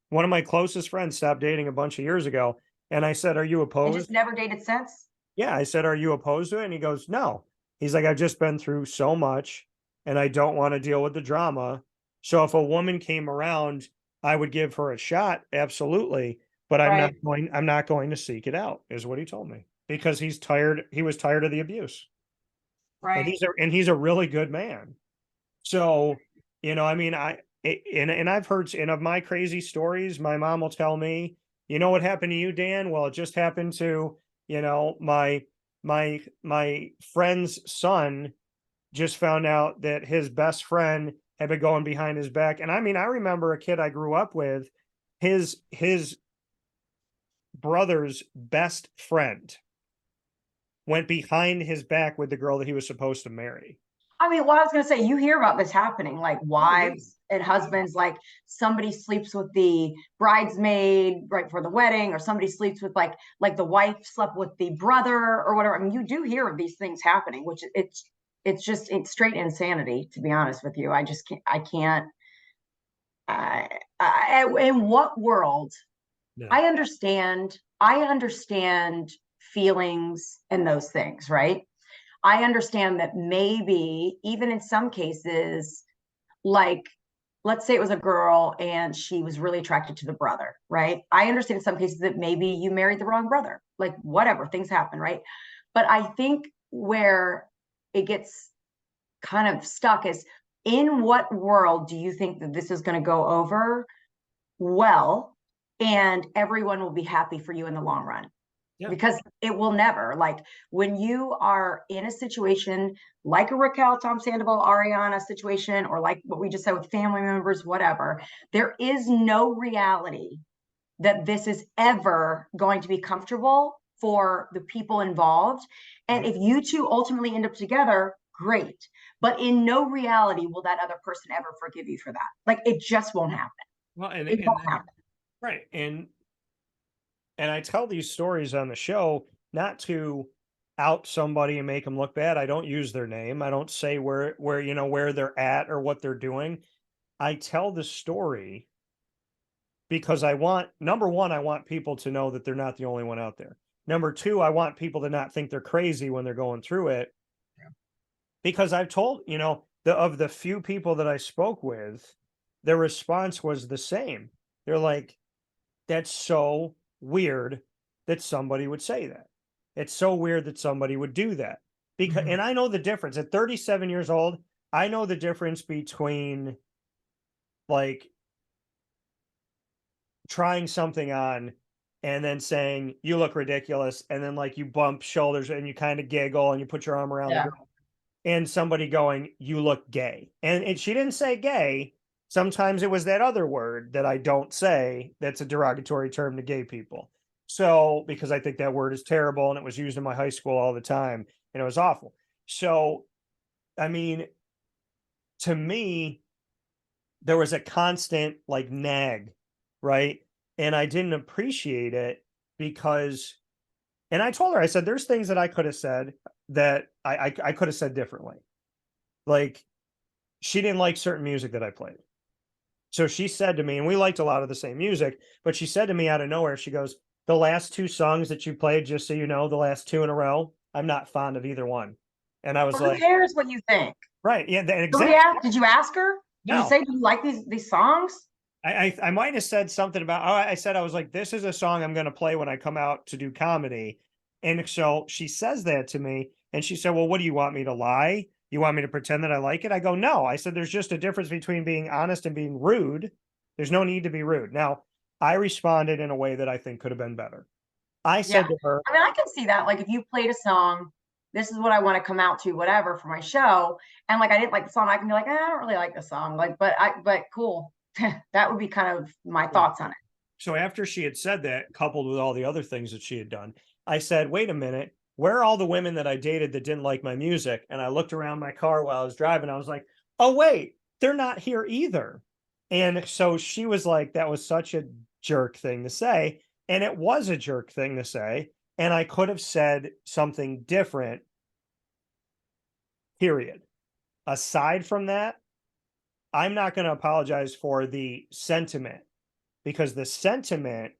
Speaker 1: One of my closest friends stopped dating a bunch of years ago. And I said, are you opposed?
Speaker 2: And just never dated since?
Speaker 1: Yeah. I said, are you opposed to it? And he goes, no. He's like, I've just been through so much and I don't want to deal with the drama. So if a woman came around, I would give her a shot. Absolutely. But I'm not going to seek it out, is what he told me, because he's tired. He was tired of the abuse.
Speaker 2: Right.
Speaker 1: And he's a really good man. So, I mean, I've heard, and of my crazy stories, my mom will tell me, what happened to you, Dan? Well, it just happened to, my friend's son just found out that his best friend had been going behind his back. And I mean, I remember a kid I grew up with, his brother's best friend went behind his back with the girl that he was supposed to marry.
Speaker 2: I mean, well, I was going to say, you hear about this happening, like wives and husbands, like somebody sleeps with the bridesmaid right before the wedding, or somebody sleeps with like the wife slept with the brother or whatever. I mean, you do hear of these things happening, which it's straight insanity, to be honest with you. I can't. In what world? No. I understand feelings and those things, right? I understand that maybe even in some cases, like, let's say it was a girl and she was really attracted to the brother, right? I understand in some cases that maybe you married the wrong brother, like whatever, things happen, right? But I think where it gets kind of stuck is, in what world do you think that this is going to go over well and everyone will be happy for you in the long run? Yeah. Because it will never. Like, when you are in a situation like a Raquel, Tom Sandoval, Ariana situation, or like what we just said with family members, whatever, there is no reality that this is ever going to be comfortable for the people involved. And if you two ultimately end up together, great. But in no reality will that other person ever forgive you for that. Like, it just won't happen.
Speaker 1: Well, it won't happen. Right. And I tell these stories on the show not to out somebody and make them look bad. I don't use their name. I don't say where they're at or what they're doing. I tell the story because number one, I want people to know that they're not the only one out there. Number two, I want people to not think they're crazy when they're going through it. Yeah. Because I've told, of the few people that I spoke with, their response was the same. They're like, that's so weird that somebody would say that. It's so weird that somebody would do that. Because, and I know the difference at 37 years old. I know the difference between like trying something on and then saying, you look ridiculous. And then like you bump shoulders and you kind of giggle and you put your arm around the girl. And somebody going, you look gay. And she didn't say gay. Sometimes it was that other word that I don't say that's a derogatory term to gay people. So, because I think that word is terrible and it was used in my high school all the time and it was awful. So, I mean, to me, there was a constant like nag, right? And I didn't appreciate it because, and I told her, I said, there's things that I could have said that I could have said differently. Like, she didn't like certain music that I played. So she said to me, and we liked a lot of the same music, but she said to me out of nowhere, she goes, the last two songs that you played, just so you know, the last two in a row, I'm not fond of either one. And I was
Speaker 2: Well, who
Speaker 1: like,
Speaker 2: cares what you think?
Speaker 1: right. Yeah.
Speaker 2: Nobody
Speaker 1: Exactly.
Speaker 2: asked, did you ask her? Did you
Speaker 1: No,
Speaker 2: say, do you like these songs?
Speaker 1: I might have said something about, oh, I said, I was like, this is a song I'm going to play when I come out to do comedy. And so she says that to me and she said, well, what do you want me to lie? You want me to pretend that I like it? I go, no. I said, there's just a difference between being honest and being rude. There's no need to be rude. Now, I responded in a way that I think could have been better. I
Speaker 2: Yeah.
Speaker 1: said to her,
Speaker 2: I mean, I can see that. Like, if you played a song, this is what I want to come out to, whatever, for my show. And like, I didn't like the song. I can be like, I don't really like the song. Like, but cool. That would be kind of my thoughts on it.
Speaker 1: so after she had said that, coupled with all the other things that she had done, I said, wait a minute, where are all the women that I dated that didn't like my music? And I looked around my car while I was driving. I was like, oh, wait, they're not here either. And so she was like, that was such a jerk thing to say. And it was a jerk thing to say. And I could have said something different, period. Aside from that, I'm not going to apologize for the sentiment because the sentiment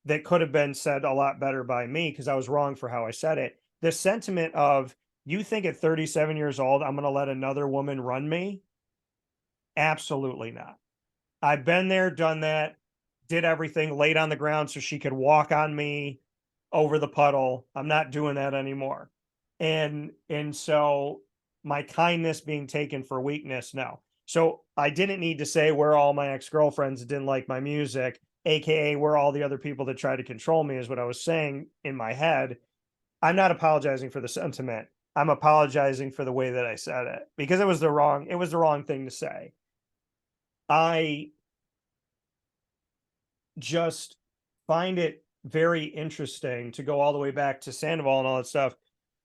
Speaker 1: that could have been said a lot better by me because I was wrong for how I said it. The sentiment of you think at 37 years old, I'm going to let another woman run me? Absolutely not. I've been there, done that, did everything, laid on the ground so she could walk on me over the puddle. I'm not doing that anymore. And so my kindness being taken for weakness, no. So I didn't need to say where all my ex-girlfriends didn't like my music, aka where all the other people that tried to control me is what I was saying in my head. I'm not apologizing for the sentiment. I'm apologizing for the way that I said it because it was the wrong thing to say. I just find it very interesting to go all the way back to Sandoval and all that stuff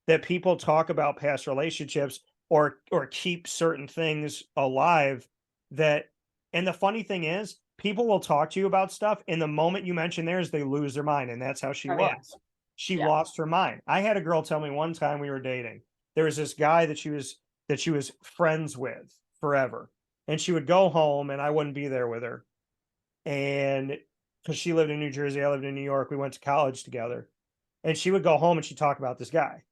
Speaker 1: that people talk about past relationships or keep certain things alive that and the funny thing is people will talk to you about stuff and the moment you mention theirs they lose their mind and that's how she
Speaker 2: Oh, yeah.
Speaker 1: was. She
Speaker 2: Yeah.
Speaker 1: lost her mind. I had a girl tell me one time we were dating. There was this guy that she was friends with forever. And she would go home and I wouldn't be there with her. And because she lived in New Jersey, I lived in New York. We went to college together. And she would go home and she'd talk about this guy.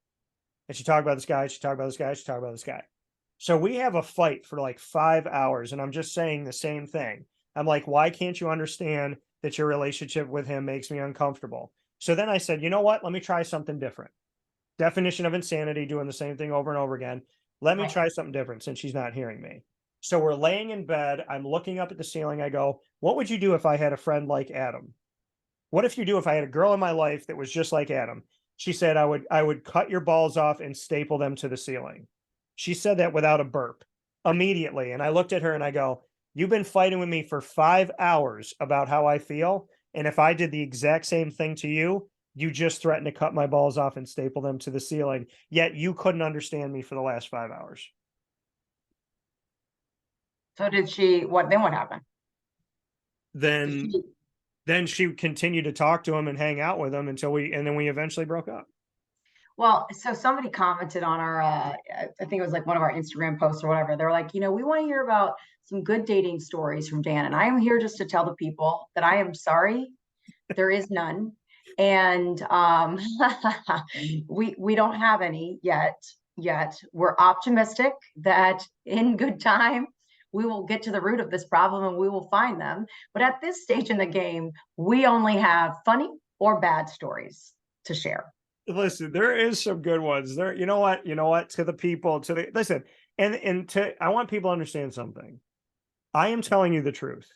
Speaker 1: And she'd talk about this guy, she'd talk about this guy, she'd talk about this guy. So we have a fight for like 5 hours, and I'm just saying the same thing. I'm like, why can't you understand that your relationship with him makes me uncomfortable? So then I said, you know what? Let me try something different. Definition of insanity, doing the same thing over and over again. Let me
Speaker 2: Right.
Speaker 1: try something different since she's not hearing me. So we're laying in bed. I'm looking up at the ceiling. I go, what would you do if I had a friend like Adam? What if you do if I had a girl in my life that was just like Adam? She said, I would cut your balls off and staple them to the ceiling. She said that without a burp immediately. And I looked at her and I go, you've been fighting with me for 5 hours about how I feel. And if I did the exact same thing to you, you just threatened to cut my balls off and staple them to the ceiling. Yet you couldn't understand me for the last 5 hours.
Speaker 2: So did she, what happened? Did
Speaker 1: Then
Speaker 2: she,
Speaker 1: then she continued to talk to him and hang out with him until and then we eventually broke up.
Speaker 2: well, so somebody commented on our, I think it was like one of our Instagram posts or whatever. They're like, we want to hear about some good dating stories from Dan. And I am here just to tell the people that I am sorry, there is none. And we don't have any yet. We're optimistic that in good time we will get to the root of this problem and we will find them. But at this stage in the game, we only have funny or bad stories to share.
Speaker 1: Listen, there is some good ones there. You know what, to the people, listen, and I want people to understand something. I am telling you the truth.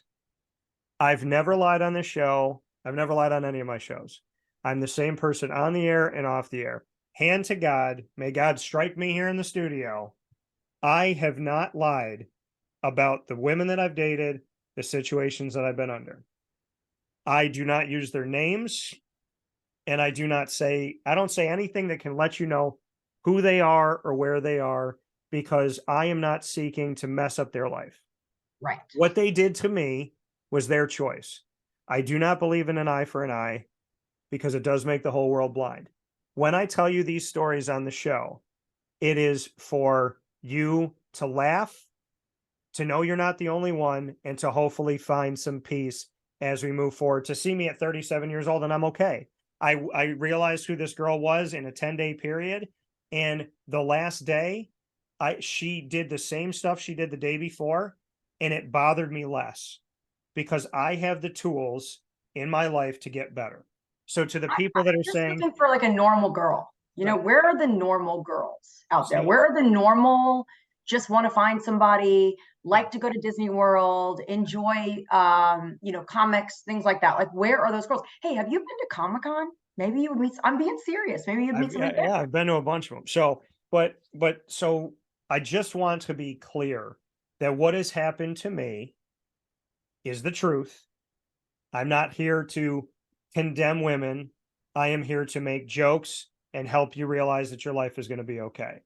Speaker 1: I've never lied on this show. I've never lied on any of my shows. I'm the same person on the air and off the air. Hand to God, may God strike me here in the studio. I have not lied about the women that I've dated, the situations that I've been under. I do not use their names, and I don't say anything that can let you know who they are or where they are, because I am not seeking to mess up their life.
Speaker 2: Right.
Speaker 1: What they did to me was their choice. I do not believe in an eye for an eye, because it does make the whole world blind. When I tell you these stories on the show, it is for you to laugh, to know you're not the only one, and to hopefully find some peace as we move forward. To see me at 37 years old and I'm okay. I realized who this girl was in a 10-day period. And the last day, she did the same stuff she did the day before, and it bothered me less because I have the tools in my life to get better. So to the people that
Speaker 2: I'm
Speaker 1: are
Speaker 2: just
Speaker 1: saying,
Speaker 2: looking for like a normal girl. You know,
Speaker 1: right,
Speaker 2: where are the normal girls out there?
Speaker 1: see,
Speaker 2: Where are the normal, just want to find somebody,
Speaker 1: yeah,
Speaker 2: like to go to Disney World, enjoy, you know, comics, things like that. Like, where are those girls? Hey, have you been to Comic-Con? Maybe you would meet, I'm being serious. Maybe you'd meet somebody there.
Speaker 1: yeah, I've been to a bunch of them. So, so I just want to be clear that what has happened to me is the truth. I'm not here to condemn women. I am here to make jokes and help you realize that your life is going to be okay.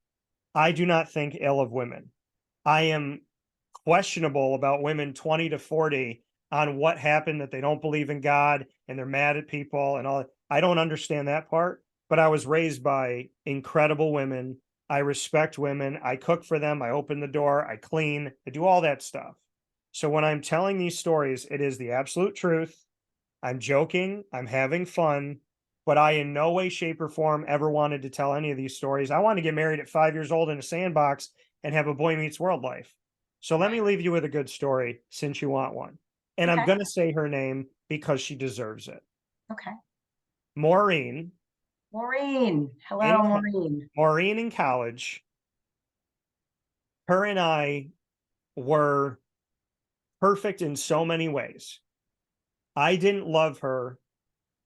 Speaker 1: I do not think ill of women. I am questionable about women 20 to 40 on what happened, that they don't believe in God and they're mad at people and all. I don't understand that part, but I was raised by incredible women. I respect women. I cook for them. I open the door. I clean. I do all that stuff. So when I'm telling these stories, it is the absolute truth. I'm joking. I'm having fun, but I in no way, shape, or form ever wanted to tell any of these stories. I wanted to get married at 5 years old in a sandbox and have a Boy Meets World life. So let me leave you with a good story since you want one. And I'm
Speaker 2: Okay.
Speaker 1: going to say her name because she deserves it.
Speaker 2: Okay.
Speaker 1: Maureen
Speaker 2: Maureen.
Speaker 1: in
Speaker 2: Hello, Maureen.
Speaker 1: Maureen in college. Her and I were perfect in so many ways. I didn't love her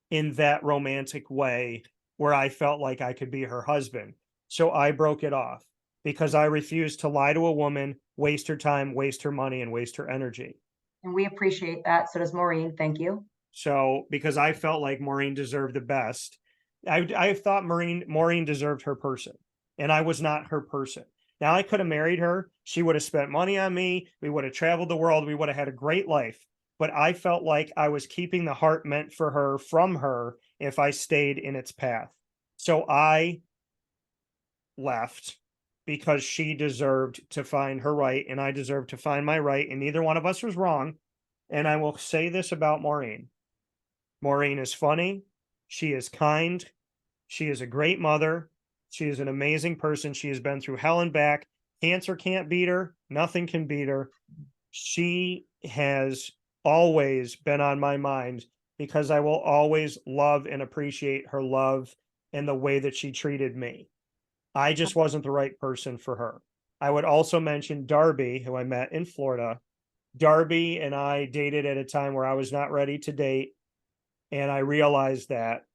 Speaker 1: in that romantic way where I felt like I could be her husband. So I broke it off because I refused to lie to a woman, waste her time, waste her money, and waste her energy.
Speaker 2: And we appreciate that. So does Maureen. Thank you.
Speaker 1: So because I felt like Maureen deserved the best, I thought Maureen deserved her person, and I was not her person. Now I could have married her. She would have spent money on me. We would have traveled the world. We would have had a great life. But I felt like I was keeping the heart meant for her from her if I stayed in its path. So I left because she deserved to find her right, and I deserved to find my right, and neither one of us was wrong. And I will say this about Maureen. Maureen is funny. She is kind. She is a great mother. She is an amazing person. She has been through hell and back. Cancer can't beat her. Nothing can beat her. She has always been on my mind because I will always love and appreciate her love and the way that she treated me. I just wasn't the right person for her. I would also mention Darby, who I met in Florida. Darby and I dated at a time where I was not ready to date. And I realized that.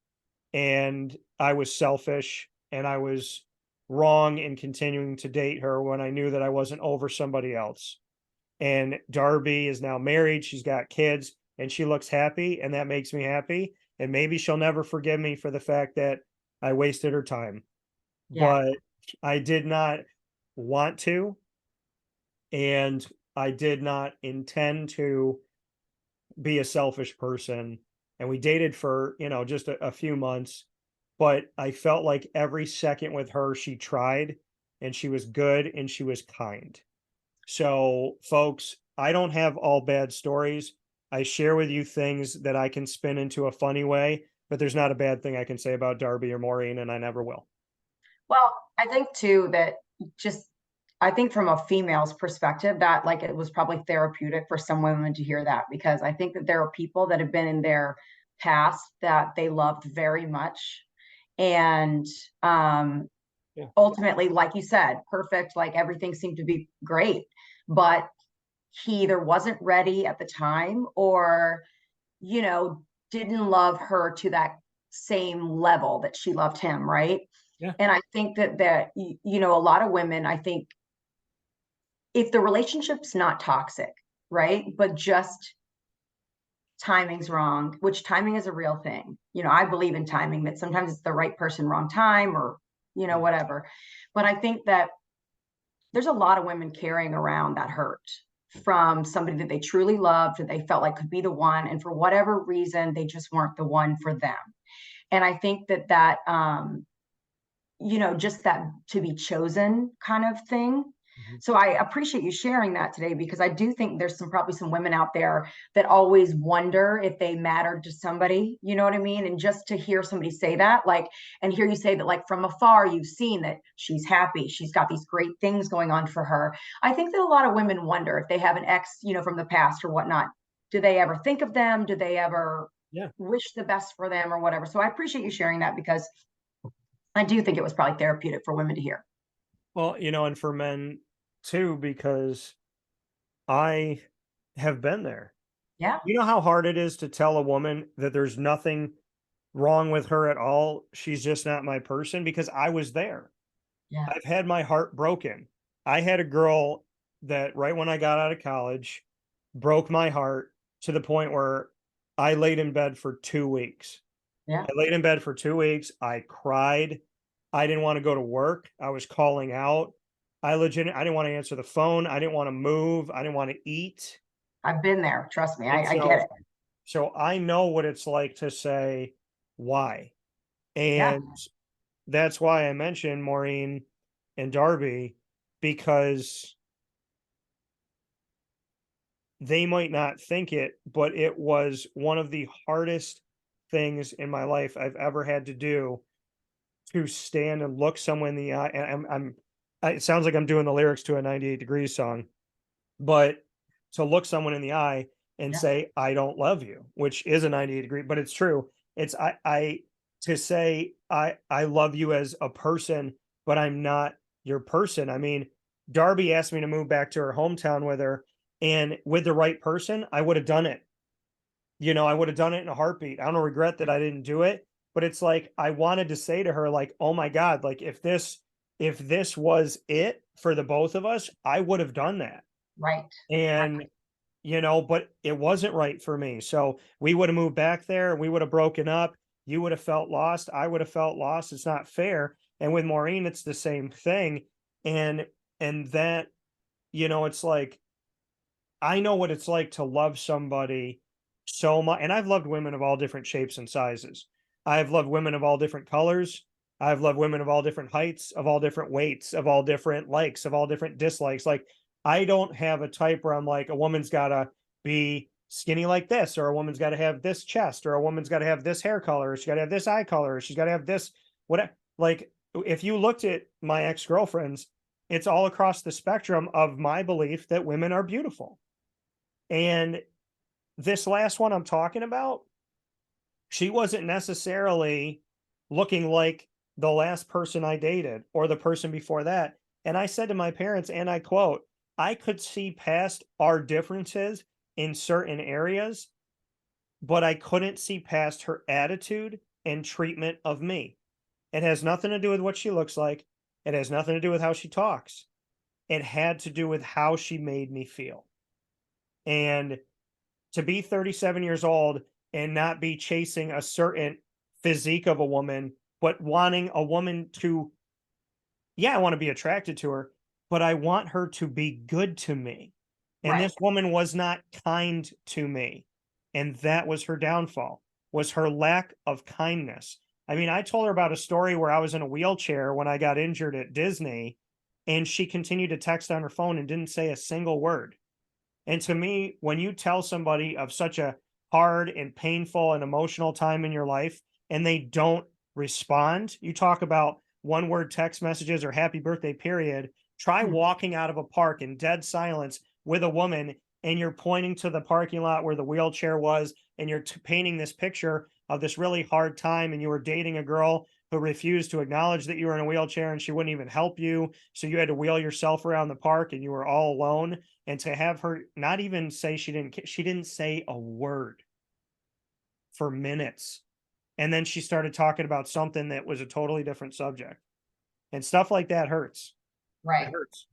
Speaker 1: And I was selfish and I was wrong in continuing to date her when I knew that I wasn't over somebody else. And Darby is now married. She's got kids and she looks happy. And that makes me happy. And maybe she'll never forgive me for the fact that I wasted her time.
Speaker 2: Yeah.
Speaker 1: But I did not want to. And I did not intend to be a selfish person. And we dated for, just a few months. But I felt like every second with her, she tried and she was good and she was kind. So, folks, I don't have all bad stories. I share with you things that I can spin into a funny way, but there's not a bad thing I can say about Darby or Maureen, and I never will.
Speaker 2: Well, I think too that just I think from a female's perspective that like it was probably therapeutic for some women to hear that, because I think that there are people that have been in their past that they loved very much, and
Speaker 1: Yeah.
Speaker 2: ultimately, like you said, perfect, like everything seemed to be great, but he either wasn't ready at the time or, you know, didn't love her to that same level that she loved him, right?
Speaker 1: Yeah.
Speaker 2: And I think that you know, a lot of women, I think if the relationship's not toxic, right? But just timing's wrong, which timing is a real thing. You know, I believe in timing, that sometimes it's the right person, wrong time, or, you know, whatever. But I think that there's a lot of women carrying around that hurt from somebody that they truly loved, that they felt like could be the one. And for whatever reason, they just weren't the one for them. And I think that you know, just that to be chosen kind of thing.
Speaker 1: Mhm.
Speaker 2: So I appreciate you sharing that today, because I do think there's probably some women out there that always wonder if they mattered to somebody, you know what I mean? And just to hear somebody say that, like, and hear you say that, like, from afar, you've seen that she's happy, she's got these great things going on for her. I think that a lot of women wonder if they have an ex, you know, from the past or whatnot. Do they ever think of them? Do they ever
Speaker 1: Yeah.
Speaker 2: wish the best for them or whatever? So I appreciate you sharing that, because I do think it was probably therapeutic for women to hear.
Speaker 1: Well, and for men too, because I have been there.
Speaker 2: Yeah.
Speaker 1: You know how hard it is to tell a woman that there's nothing wrong with her at all? She's just not my person, because I was there.
Speaker 2: Yeah.
Speaker 1: I've had my heart broken. I had a girl that right when I got out of college broke my heart to the point where I laid in bed for 2 weeks.
Speaker 2: Yeah.
Speaker 1: I laid in bed for 2 weeks. I cried. I didn't want to go to work. I was calling out. I didn't want to answer the phone. I didn't want to move. I didn't want to eat.
Speaker 2: I've been there. Trust me.
Speaker 1: And
Speaker 2: I get
Speaker 1: so
Speaker 2: it.
Speaker 1: so I know what it's like to say why.
Speaker 2: Yeah.
Speaker 1: And that's why I mentioned Maureen and Darby, because they might not think it, but it was one of the hardest things in my life I've ever had to do, to stand and look someone in the eye. And it sounds like I'm doing the lyrics to a 98 Degrees song, but to look someone in the eye and
Speaker 2: Yeah.
Speaker 1: say, I don't love you, which is a 98 degree, but it's true. It's, to say, I love you as a person, but I'm not your person. I mean, Darby asked me to move back to her hometown with her, and with the right person, I would have done it. I would have done it in a heartbeat. I don't regret that I didn't do it, but it's like I wanted to say to her, like, "Oh my God, like if this was it for the both of us, I would have done that."
Speaker 2: Right.
Speaker 1: And
Speaker 2: Exactly.
Speaker 1: but it wasn't right for me. So we would have moved back there, we would have broken up. You would have felt lost. I would have felt lost. It's not fair. And with Maureen, it's the same thing. And that, it's like I know what it's like to love somebody so much. And I've loved women of all different shapes and sizes. I've loved women of all different colors. I've loved women of all different heights, of all different weights, of all different likes, of all different dislikes. Like, I don't have a type where I'm like, a woman's got to be skinny like this, or a woman's got to have this chest, or a woman's got to have this hair color, or she's got to have this eye color, or she's got to have this, whatever. Like, if you looked at my ex girlfriends, it's all across the spectrum of my belief that women are beautiful. And this last one I'm talking about, she wasn't necessarily looking like the last person I dated or the person before that. And I said to my parents, and I quote, I could see past our differences in certain areas, but I couldn't see past her attitude and treatment of me. It has nothing to do with what she looks like. It has nothing to do with how she talks. It had to do with how she made me feel. And to be 37 years old and not be chasing a certain physique of a woman, but wanting a woman to, yeah, I want to be attracted to her, but I want her to be good to me. And
Speaker 2: Right.
Speaker 1: this woman was not kind to me. And that was her downfall, was her lack of kindness. I mean, I told her about a story where I was in a wheelchair when I got injured at Disney, and she continued to text on her phone and didn't say a single word. And to me, when you tell somebody of such a hard and painful and emotional time in your life and they don't respond, you talk about one word text messages or happy birthday, period. Try
Speaker 2: Hmm.
Speaker 1: walking out of a park in dead silence with a woman and you're pointing to the parking lot where the wheelchair was and you're painting this picture of this really hard time and you were dating a girl who refused to acknowledge that you were in a wheelchair, and she wouldn't even help you. So you had to wheel yourself around the park and you were all alone. And to have her not even say she didn't say a word for minutes. And then she started talking about something that was a totally different subject. And stuff like that hurts.
Speaker 2: Right.
Speaker 1: It hurts.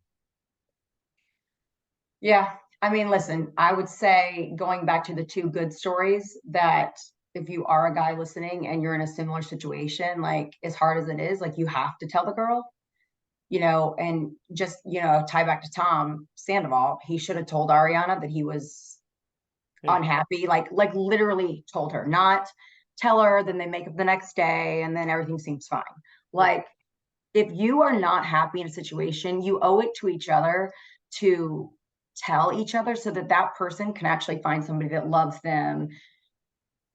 Speaker 2: Yeah. I mean, listen, I would say going back to the two good stories, that if you are a guy listening and you're in a similar situation, like as hard as it is, like you have to tell the girl, and just, tie back to Tom Sandoval. He should have told Ariana that he was unhappy, like literally told her, not tell her, then they make up the next day and then everything seems fine. Like, if you are not happy in a situation, you owe it to each other to tell each other so that that person can actually find somebody that loves them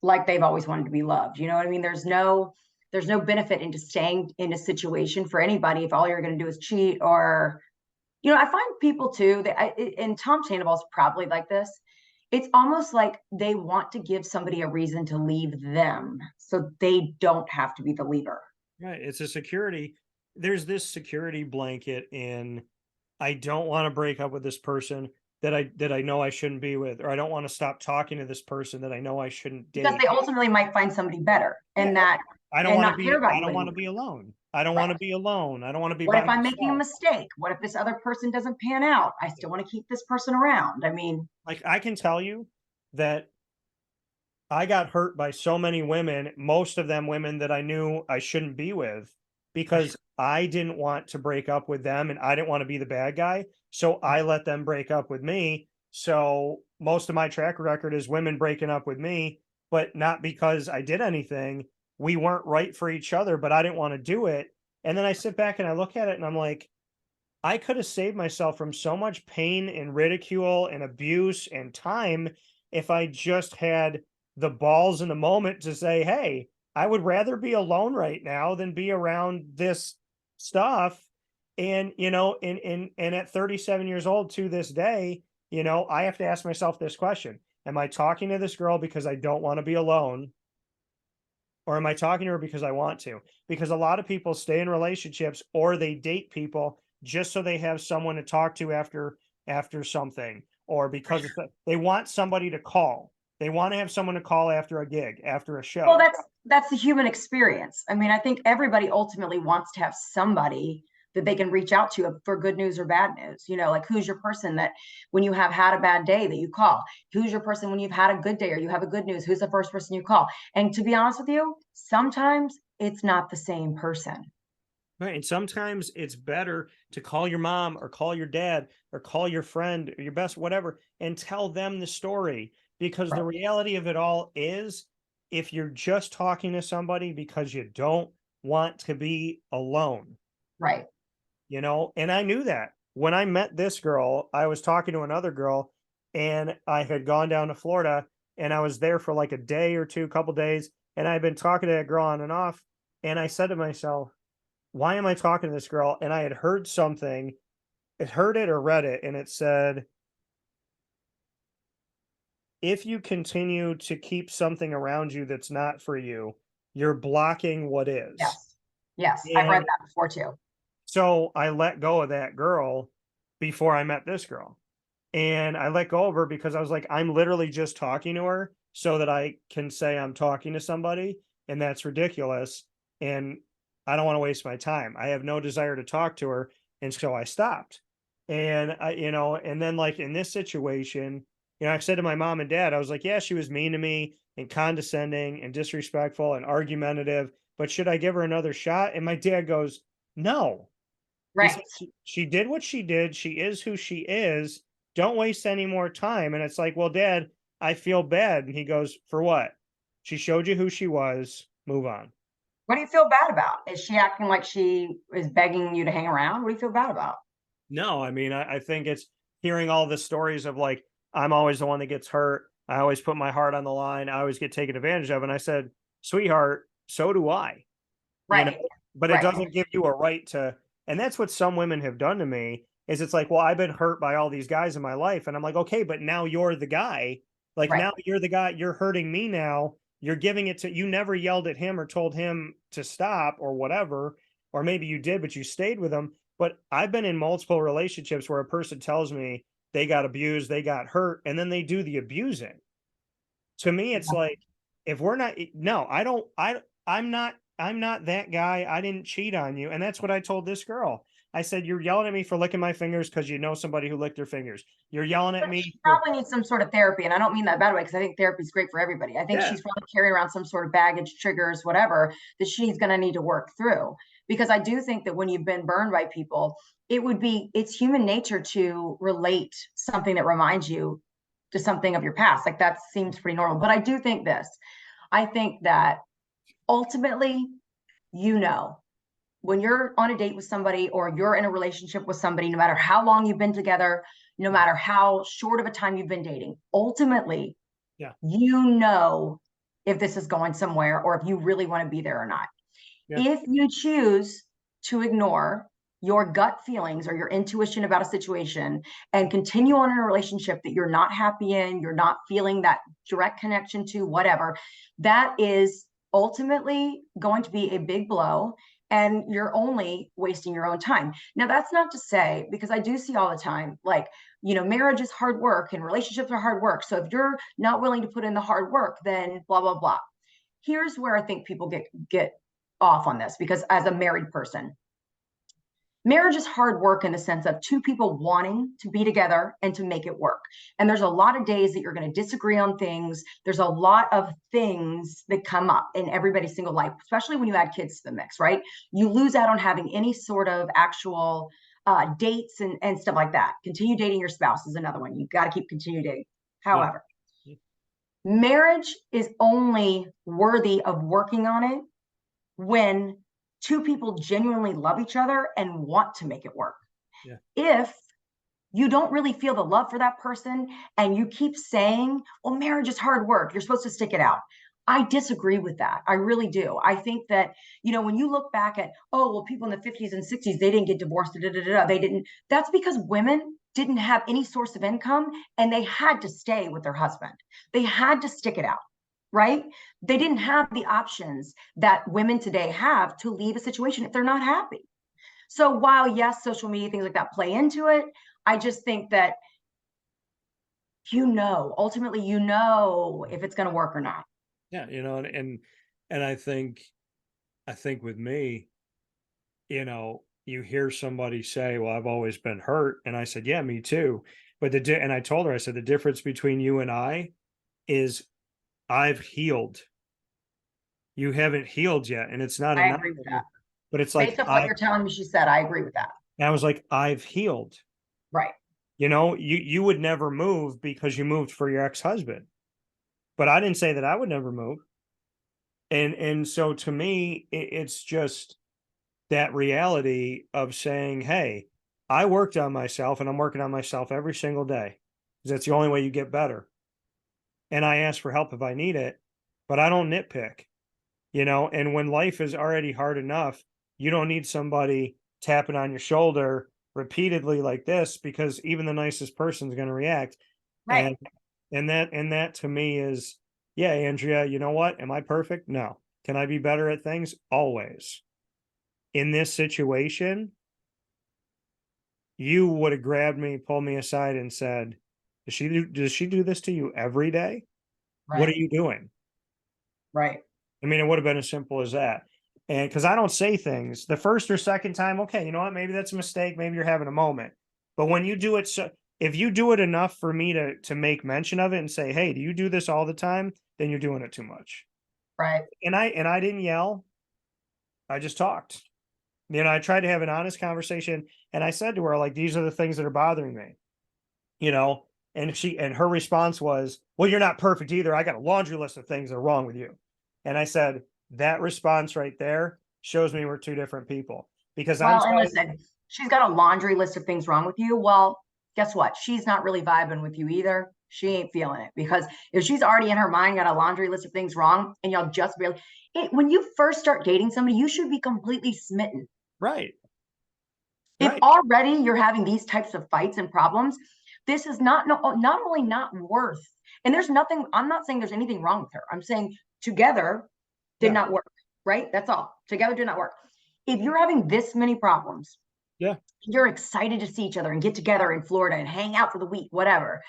Speaker 2: like they've always wanted to be loved. You know what I mean? There's no benefit into staying in a situation for anybody if all you're going to do is cheat. Or, I find people too that, and Tom Sandoval's probably like this. It's almost like they want to give somebody a reason to leave them so they don't have to be the leaver.
Speaker 1: Right. It's a security. There's this security blanket in, I don't want to break up with this person that I know I shouldn't be with, or I don't want to stop talking to this person that I know I shouldn't date.
Speaker 2: Because they ultimately might find somebody better, and
Speaker 1: Yeah.
Speaker 2: that
Speaker 1: I don't
Speaker 2: and
Speaker 1: want to
Speaker 2: not
Speaker 1: be
Speaker 2: care about
Speaker 1: I
Speaker 2: you
Speaker 1: don't want to
Speaker 2: anymore.
Speaker 1: be alone. I don't want to be alone. I don't want to be
Speaker 2: What
Speaker 1: by
Speaker 2: if I'm making a
Speaker 1: myself.
Speaker 2: mistake? What if this other person doesn't pan out? I still want to keep this person around. I mean,
Speaker 1: Like, I can tell you that I got hurt by so many women, most of them women that I knew I shouldn't be with, because I didn't want to break up with them and I didn't want to be the bad guy. So I let them break up with me. So most of my track record is women breaking up with me, but not because I did anything. We weren't right for each other, but I didn't want to do it. And then I sit back and I look at it and I'm like, I could have saved myself from so much pain and ridicule and abuse and time if I just had the balls in the moment to say, hey, I would rather be alone right now than be around this stuff. And, and at 37 years old to this day, I have to ask myself this question. Am I talking to this girl because I don't want to be alone? Or am I talking to her because I want to? Because a lot of people stay in relationships or they date people just so they have someone to talk to after something, or because they want somebody to call. They want to have someone to call after a gig, after a show.
Speaker 2: well, that's the human experience. I mean, I think everybody ultimately wants to have somebody that they can reach out to for good news or bad news. Like, who's your person that when you have had a bad day that you call? Who's your person when you've had a good day or you have a good news? Who's the first person you call? And to be honest with you, sometimes it's not the same person.
Speaker 1: Right. And sometimes it's better to call your mom or call your dad or call your friend or your best, whatever, and tell them the story. Because the reality of it all is, if you're just talking to somebody because you don't want to be alone,
Speaker 2: Right.
Speaker 1: And I knew that when I met this girl, I was talking to another girl and I had gone down to Florida and I was there for like a day or two, couple days. And I'd been talking to that girl on and off. And I said to myself, why am I talking to this girl? And I had heard something, heard it or read it, and it said, if you continue to keep something around you that's not for you, you're blocking what is.
Speaker 2: Yes. Yes. I've read that before too.
Speaker 1: So I let go of that girl before I met this girl. And I let go of her because I was like, I'm literally just talking to her so that I can say I'm talking to somebody. And that's ridiculous. And I don't want to waste my time. I have no desire to talk to her. And so I stopped. And and then like in this situation, I said to my mom and dad, I was like, yeah, she was mean to me and condescending and disrespectful and argumentative, but should I give her another shot? And my dad goes, no.
Speaker 2: Right.
Speaker 1: She did what she did. She is who she is. Don't waste any more time. And it's like, well, Dad, I feel bad. And he goes, for what? She showed you who she was. Move on.
Speaker 2: What do you feel bad about? Is she acting like she is begging you to hang around? What do you feel bad about?
Speaker 1: No, I mean, I think it's hearing all the stories of like, I'm always the one that gets hurt. I always put my heart on the line. I always get taken advantage of. And I said, sweetheart, so do I.
Speaker 2: Right.
Speaker 1: But it doesn't give you a right to, and that's what some women have done to me, is it's like, well, I've been hurt by all these guys in my life. And I'm like, okay, but now you're the guy. Like,
Speaker 2: Right.
Speaker 1: now you're the guy, you're hurting me now. you're giving it to, you never yelled at him or told him to stop or whatever, or maybe you did, but you stayed with him. But I've been in multiple relationships where a person tells me they got abused, they got hurt, and then they do the abusing. To me, it's like, if we're not, no, I don't, I'm not that guy. I didn't cheat on you. And that's what I told this girl. I said, you're yelling at me for licking my fingers because you know somebody who licked their fingers. You're yelling at me
Speaker 2: She
Speaker 1: for,
Speaker 2: probably needs some sort of therapy. And I don't mean that bad way, because I think therapy is great for everybody. I think
Speaker 1: yeah,
Speaker 2: she's probably carrying around some sort of baggage, triggers, whatever, that she's going to need to work through. Because I do think that when you've been burned by people, it's human nature to relate something that reminds you to something of your past. Like, that seems pretty normal. But I do think this. I think that ultimately, when you're on a date with somebody or you're in a relationship with somebody, no matter how long you've been together, no matter how short of a time you've been dating, ultimately,
Speaker 1: yeah,
Speaker 2: if this is going somewhere or if you really want to be there or not.
Speaker 1: yeah,
Speaker 2: If you choose to ignore your gut feelings or your intuition about a situation and continue on in a relationship that you're not happy in, you're not feeling that direct connection to, whatever, that is ultimately going to be a big blow, and you're only wasting your own time. Now, that's not to say, because I do see all the time, like, marriage is hard work and relationships are hard work. So if you're not willing to put in the hard work, then blah, blah, blah. Here's where I think people get off on this, because as a married person, marriage is hard work in the sense of two people wanting to be together and to make it work. And there's a lot of days that you're going to disagree on things. There's a lot of things that come up in everybody's single life, especially when you add kids to the mix, right? You lose out on having any sort of actual dates and stuff like that. Continue dating your spouse is another one. You got to keep continue dating.
Speaker 1: yeah,
Speaker 2: However, marriage is only worthy of working on it when two people genuinely love each other and want to make it work.
Speaker 1: yeah,
Speaker 2: If you don't really feel the love for that person and you keep saying, well, marriage is hard work, you're supposed to stick it out, I disagree with that. I really do. I think that, when you look back at, oh, well, people in the 50s and 60s, they didn't get divorced, they didn't. That's because women didn't have any source of income and they had to stay with their husband. They had to stick it out, right? They didn't have the options that women today have to leave a situation if they're not happy. So while, yes, social media, things like that play into it, I just think that, ultimately, if it's going to work or not.
Speaker 1: yeah. And I think with me, you hear somebody say, well, I've always been hurt. And I said, yeah, me too. But and I told her, I said, the difference between you and I is I've healed. You haven't healed yet. And it's not
Speaker 2: I
Speaker 1: enough.
Speaker 2: agree with that.
Speaker 1: But it's
Speaker 2: Based
Speaker 1: like,
Speaker 2: off what you're telling me, she said, I agree with that.
Speaker 1: and I was like, I've healed.
Speaker 2: Right.
Speaker 1: You would never move because you moved for your ex-husband. But I didn't say that I would never move. And so to me, it's just that reality of saying, hey, I worked on myself and I'm working on myself every single day, because that's the only way you get better. And I ask for help if I need it, but I don't nitpick, and when life is already hard enough, you don't need somebody tapping on your shoulder repeatedly like this, because even the nicest person is going to react.
Speaker 2: Right.
Speaker 1: And that to me is, yeah, Andrea, you know what? Am I perfect? No. Can I be better at things? Always. In this situation, you would have grabbed me, pulled me aside, and said, does she do this to you every day? What are
Speaker 2: Right.
Speaker 1: you doing?
Speaker 2: Right.
Speaker 1: I mean, it would have been as simple as that. And because I don't say things the first or second time, okay, you know what? Maybe that's a mistake. Maybe you're having a moment. But when you do it, so if you do it enough for me to make mention of it and say, hey, do you do this all the time? Then you're doing it too much.
Speaker 2: Right.
Speaker 1: And I didn't yell. I just talked. I tried to have an honest conversation, and I said to her, like, these are the things that are bothering me, you know, and her response was, well, you're not perfect either. I got a laundry list of things that are wrong with you. And I said, that response right there shows me we're two different people, because I'm
Speaker 2: Well, and
Speaker 1: telling
Speaker 2: listen, she's got a laundry list of things wrong with you. Well, guess what? She's not really vibing with you either. She ain't feeling it, because if she's already in her mind got a laundry list of things wrong, and y'all just barely, when you first start dating somebody, you should be completely smitten.
Speaker 1: right,
Speaker 2: If
Speaker 1: right,
Speaker 2: already you're having these types of fights and problems, this is not only not worth And there's nothing, I'm not saying there's anything wrong with her. I'm saying together did not work, right? That's all. Together did not work. If you're having this many problems, you're excited to see each other and get together in Florida and hang out for the week, whatever.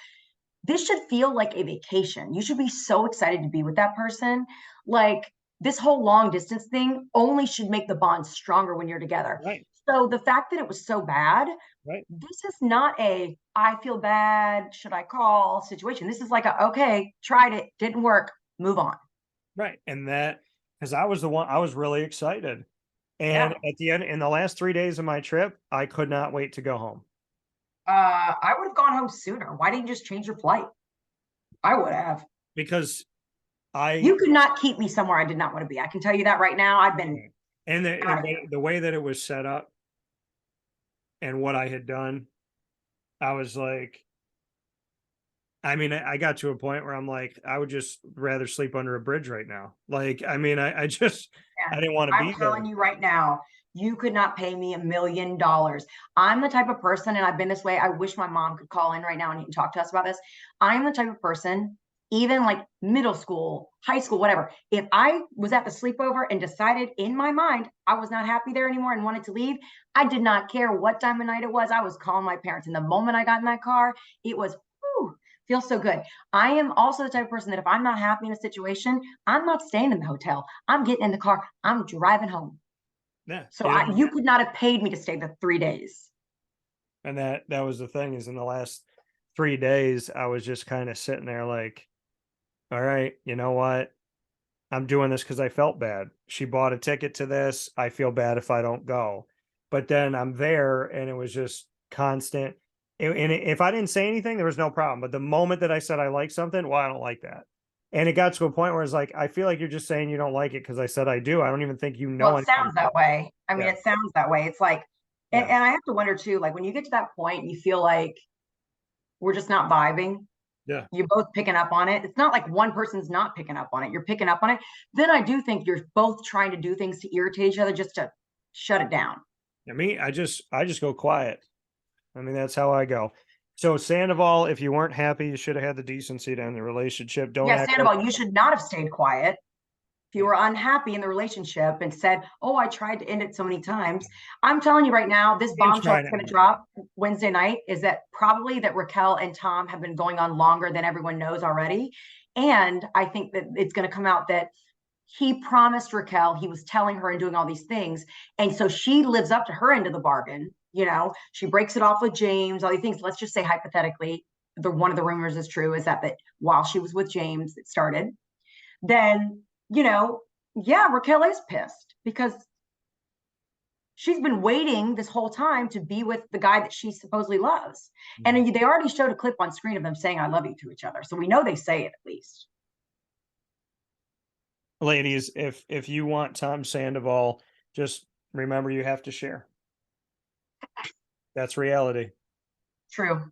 Speaker 2: This should feel like a vacation. You should be so excited to be with that person. Like this whole long distance thing only should make the bond stronger when you're together.
Speaker 1: Right.
Speaker 2: So the fact that it was so bad, this is not a I feel bad, should I call situation. This is like a okay, tried it, didn't work, move on.
Speaker 1: Right. And that, because I was the one, I was really excited. And at the end, in the last 3 days of my trip, I could not wait to go home.
Speaker 2: I would have gone home sooner. Why didn't you just change your flight? I would have.
Speaker 1: Because
Speaker 2: you could not keep me somewhere I did not want to be. I can tell you that right now. I've been.
Speaker 1: And the way that it was set up and what I had done, I was like, I mean, I got to a point where I'm like, I would just rather sleep under a bridge right now. Like, I mean, I just, I didn't want to be there.
Speaker 2: I'm telling you right now, you could not pay me $1 million. I'm the type of person, and I've been this way. I wish my mom could call in right now and he can talk to us about this. I'm the type of person, even like middle school, high school, whatever. If I was at the sleepover and decided in my mind I was not happy there anymore and wanted to leave, I did not care what time of night it was. I was calling my parents. And the moment I got in that car, it was, whew, feels so good. I am also the type of person that if I'm not happy in a situation, I'm not staying in the hotel. I'm getting in the car. I'm driving home.
Speaker 1: Yeah.
Speaker 2: So you could not have paid me to stay the 3 days.
Speaker 1: And that was the thing, is in the last 3 days, I was just kind of sitting there like, all right, you know what? I'm doing this because I felt bad. She bought a ticket to this. I feel bad if I don't go. But then I'm there and it was just constant. And if I didn't say anything, there was no problem. But the moment that I said I like something, well, I don't like that. And it got to a point where it's like, I feel like you're just saying you don't like it because I said I do. I don't even think you know.
Speaker 2: Well, it sounds that way. I mean, it sounds that way. It's like, and I have to wonder too, like when you get to that point, you feel like we're just not vibing.
Speaker 1: Yeah.
Speaker 2: You're both picking up on it. It's not like one person's not picking up on it. You're picking up on it. Then I do think you're both trying to do things to irritate each other just to shut it down.
Speaker 1: I just go quiet. I mean, that's how I go. So Sandoval, if you weren't happy, you should have had the decency to end the relationship. Don't
Speaker 2: Sandoval, you should not have stayed quiet. If you were unhappy in the relationship and said, oh, I tried to end it so many times. I'm telling you right now, this bombshell that's going to drop Wednesday night is that probably that Raquel and Tom have been going on longer than everyone knows already. And I think that it's going to come out that he promised Raquel, he was telling her and doing all these things. And so she lives up to her end of the bargain. You know, she breaks it off with James, all these things. Let's just say hypothetically, one of the rumors is true, is that while she was with James, it started. Then, you know, Raquel is pissed because she's been waiting this whole time to be with the guy that she supposedly loves. Mm-hmm. And they already showed a clip on screen of them saying, I love you to each other. So we know they say it at least.
Speaker 1: Ladies, if you want Tom Sandoval, just remember you have to share. That's reality.
Speaker 2: True.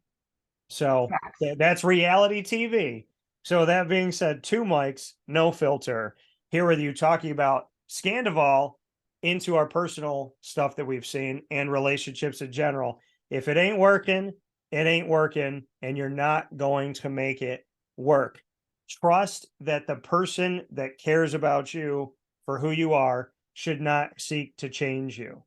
Speaker 1: So that's reality TV. So that being said, two mics, no filter. Here with you talking about Scandoval into our personal stuff that we've seen and relationships in general. If it ain't working, it ain't working, and you're not going to make it work. Trust that the person that cares about you for who you are should not seek to change you.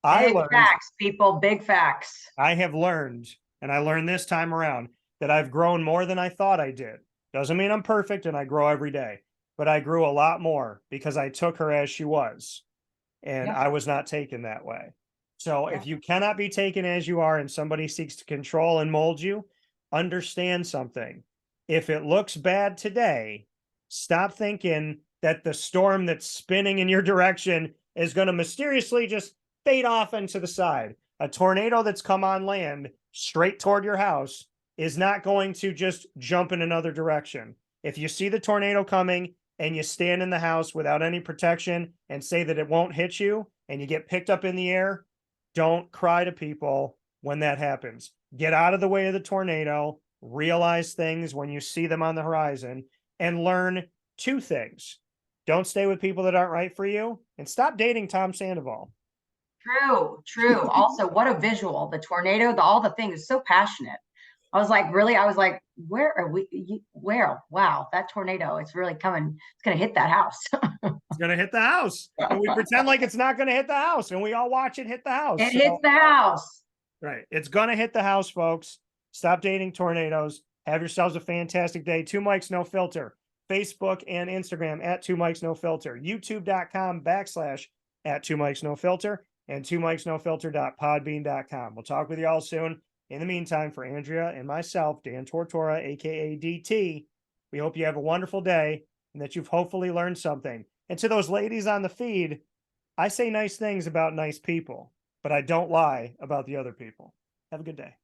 Speaker 2: Big facts, people, big facts.
Speaker 1: I have learned, and I learned this time around, that I've grown more than I thought I did. Doesn't mean I'm perfect and I grow every day, but I grew a lot more because I took her as she was, and I was not taken that way. So if you cannot be taken as you are and somebody seeks to control and mold you, understand something. If it looks bad today, stop thinking that the storm that's spinning in your direction is going to mysteriously just fade off into the side. A tornado that's come on land straight toward your house is not going to just jump in another direction. If you see the tornado coming and you stand in the house without any protection and say that it won't hit you and you get picked up in the air, don't cry to people when that happens. Get out of the way of the tornado, realize things when you see them on the horizon, and learn two things. Don't stay with people that aren't right for you, and stop dating Tom Sandoval.
Speaker 2: True. Also, what a visual. The tornado, all the things, so passionate. I was like, really? I was like, where are we? Where? Wow, that tornado, it's really coming. It's going to hit that house.
Speaker 1: It's going to hit the house. And we pretend like it's not going to hit the house. And we all watch it hit the house.
Speaker 2: It hits the house.
Speaker 1: Right. It's going to hit the house, folks. Stop dating tornadoes. Have yourselves a fantastic day. Two Mics No Filter. Facebook and Instagram at Two Mics No Filter. YouTube.com/at Two Mics No Filter. And twomicsnofilter.podbean.com. We'll talk with you all soon. In the meantime, for Andrea and myself, Dan Tortora, aka DT, we hope you have a wonderful day and that you've hopefully learned something. And to those ladies on the feed, I say nice things about nice people, but I don't lie about the other people. Have a good day.